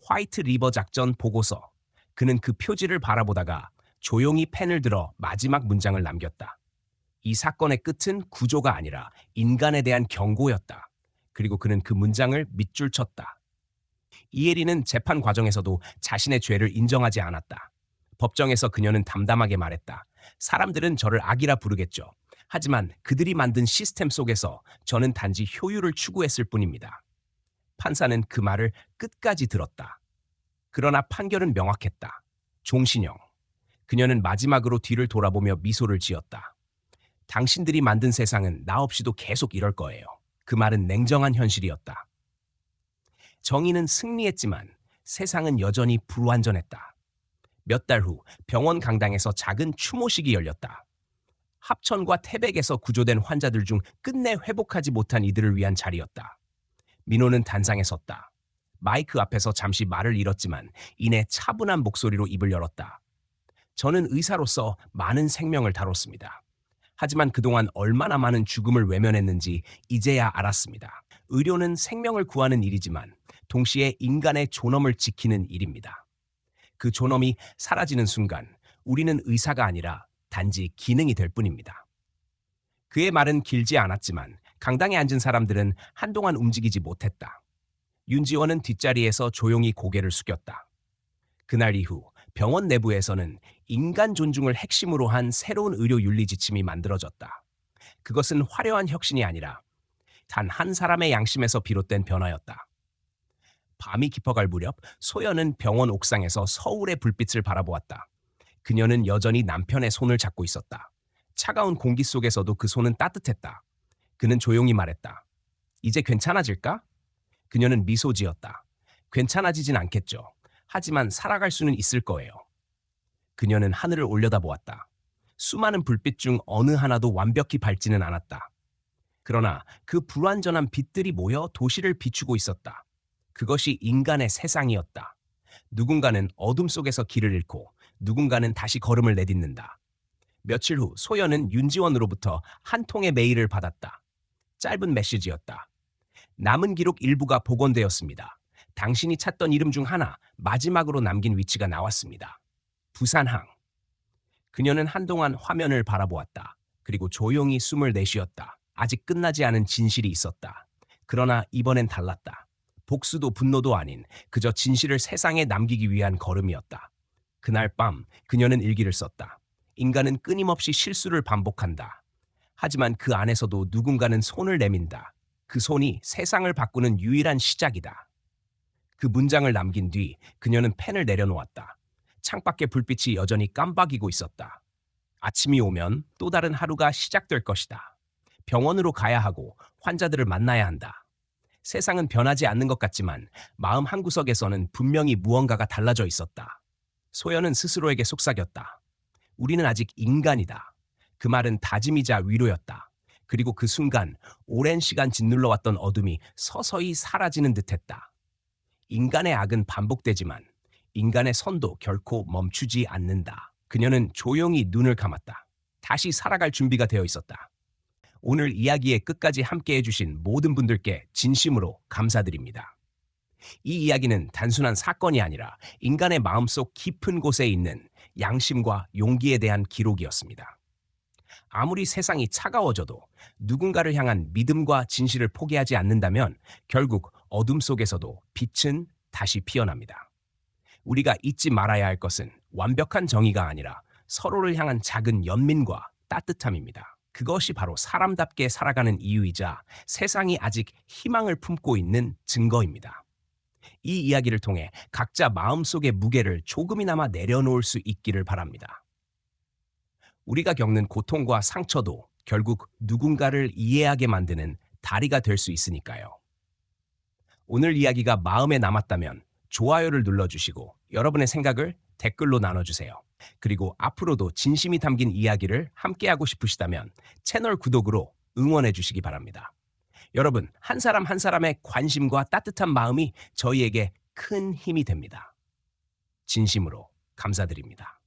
화이트 리버 작전 보고서. 그는 그 표지를 바라보다가 조용히 펜을 들어 마지막 문장을 남겼다. 이 사건의 끝은 구조가 아니라 인간에 대한 경고였다. 그리고 그는 그 문장을 밑줄 쳤다. 이혜리는 재판 과정에서도 자신의 죄를 인정하지 않았다. 법정에서 그녀는 담담하게 말했다. 사람들은 저를 악이라 부르겠죠. 하지만 그들이 만든 시스템 속에서 저는 단지 효율을 추구했을 뿐입니다. 판사는 그 말을 끝까지 들었다. 그러나 판결은 명확했다. 종신형. 그녀는 마지막으로 뒤를 돌아보며 미소를 지었다. 당신들이 만든 세상은 나 없이도 계속 이럴 거예요. 그 말은 냉정한 현실이었다. 정의는 승리했지만 세상은 여전히 불완전했다. 몇 달 후 병원 강당에서 작은 추모식이 열렸다. 합천과 태백에서 구조된 환자들 중 끝내 회복하지 못한 이들을 위한 자리였다. 민호는 단상에 섰다. 마이크 앞에서 잠시 말을 잃었지만 이내 차분한 목소리로 입을 열었다. 저는 의사로서 많은 생명을 다뤘습니다. 하지만 그동안 얼마나 많은 죽음을 외면했는지 이제야 알았습니다. 의료는 생명을 구하는 일이지만 동시에 인간의 존엄을 지키는 일입니다. 그 존엄이 사라지는 순간 우리는 의사가 아니라 단지 기능이 될 뿐입니다. 그의 말은 길지 않았지만 강당에 앉은 사람들은 한동안 움직이지 못했다. 윤지원은 뒷자리에서 조용히 고개를 숙였다. 그날 이후 병원 내부에서는 인간 존중을 핵심으로 한 새로운 의료 윤리 지침이 만들어졌다. 그것은 화려한 혁신이 아니라 단 한 사람의 양심에서 비롯된 변화였다. 밤이 깊어갈 무렵 소연은 병원 옥상에서 서울의 불빛을 바라보았다. 그녀는 여전히 남편의 손을 잡고 있었다. 차가운 공기 속에서도 그 손은 따뜻했다. 그는 조용히 말했다. 이제 괜찮아질까? 그녀는 미소 지었다. 괜찮아지진 않겠죠. 하지만 살아갈 수는 있을 거예요. 그녀는 하늘을 올려다보았다. 수많은 불빛 중 어느 하나도 완벽히 밝지는 않았다. 그러나 그 불완전한 빛들이 모여 도시를 비추고 있었다. 그것이 인간의 세상이었다. 누군가는 어둠 속에서 길을 잃고 누군가는 다시 걸음을 내딛는다. 며칠 후 소연은 윤지원으로부터 한 통의 메일을 받았다. 짧은 메시지였다. 남은 기록 일부가 복원되었습니다. 당신이 찾던 이름 중 하나, 마지막으로 남긴 위치가 나왔습니다. 부산항. 그녀는 한동안 화면을 바라보았다. 그리고 조용히 숨을 내쉬었다. 아직 끝나지 않은 진실이 있었다. 그러나 이번엔 달랐다. 복수도 분노도 아닌 그저 진실을 세상에 남기기 위한 걸음이었다. 그날 밤 그녀는 일기를 썼다. 인간은 끊임없이 실수를 반복한다. 하지만 그 안에서도 누군가는 손을 내민다. 그 손이 세상을 바꾸는 유일한 시작이다. 그 문장을 남긴 뒤 그녀는 펜을 내려놓았다. 창밖의 불빛이 여전히 깜박이고 있었다. 아침이 오면 또 다른 하루가 시작될 것이다. 병원으로 가야 하고 환자들을 만나야 한다. 세상은 변하지 않는 것 같지만 마음 한구석에서는 분명히 무언가가 달라져 있었다. 소연은 스스로에게 속삭였다. 우리는 아직 인간이다. 그 말은 다짐이자 위로였다. 그리고 그 순간 오랜 시간 짓눌러왔던 어둠이 서서히 사라지는 듯했다. 인간의 악은 반복되지만 인간의 선도 결코 멈추지 않는다. 그녀는 조용히 눈을 감았다. 다시 살아갈 준비가 되어 있었다. 오늘 이야기의 끝까지 함께해 주신 모든 분들께 진심으로 감사드립니다. 이 이야기는 단순한 사건이 아니라 인간의 마음속 깊은 곳에 있는 양심과 용기에 대한 기록이었습니다. 아무리 세상이 차가워져도 누군가를 향한 믿음과 진실을 포기하지 않는다면 결국 어둠 속에서도 빛은 다시 피어납니다. 우리가 잊지 말아야 할 것은 완벽한 정의가 아니라 서로를 향한 작은 연민과 따뜻함입니다. 그것이 바로 사람답게 살아가는 이유이자 세상이 아직 희망을 품고 있는 증거입니다. 이 이야기를 통해 각자 마음속의 무게를 조금이나마 내려놓을 수 있기를 바랍니다. 우리가 겪는 고통과 상처도 결국 누군가를 이해하게 만드는 다리가 될 수 있으니까요. 오늘 이야기가 마음에 남았다면 좋아요를 눌러주시고 여러분의 생각을 댓글로 나눠주세요. 그리고 앞으로도 진심이 담긴 이야기를 함께하고 싶으시다면 채널 구독으로 응원해 주시기 바랍니다. 여러분, 한 사람 한 사람의 관심과 따뜻한 마음이 저희에게 큰 힘이 됩니다. 진심으로 감사드립니다.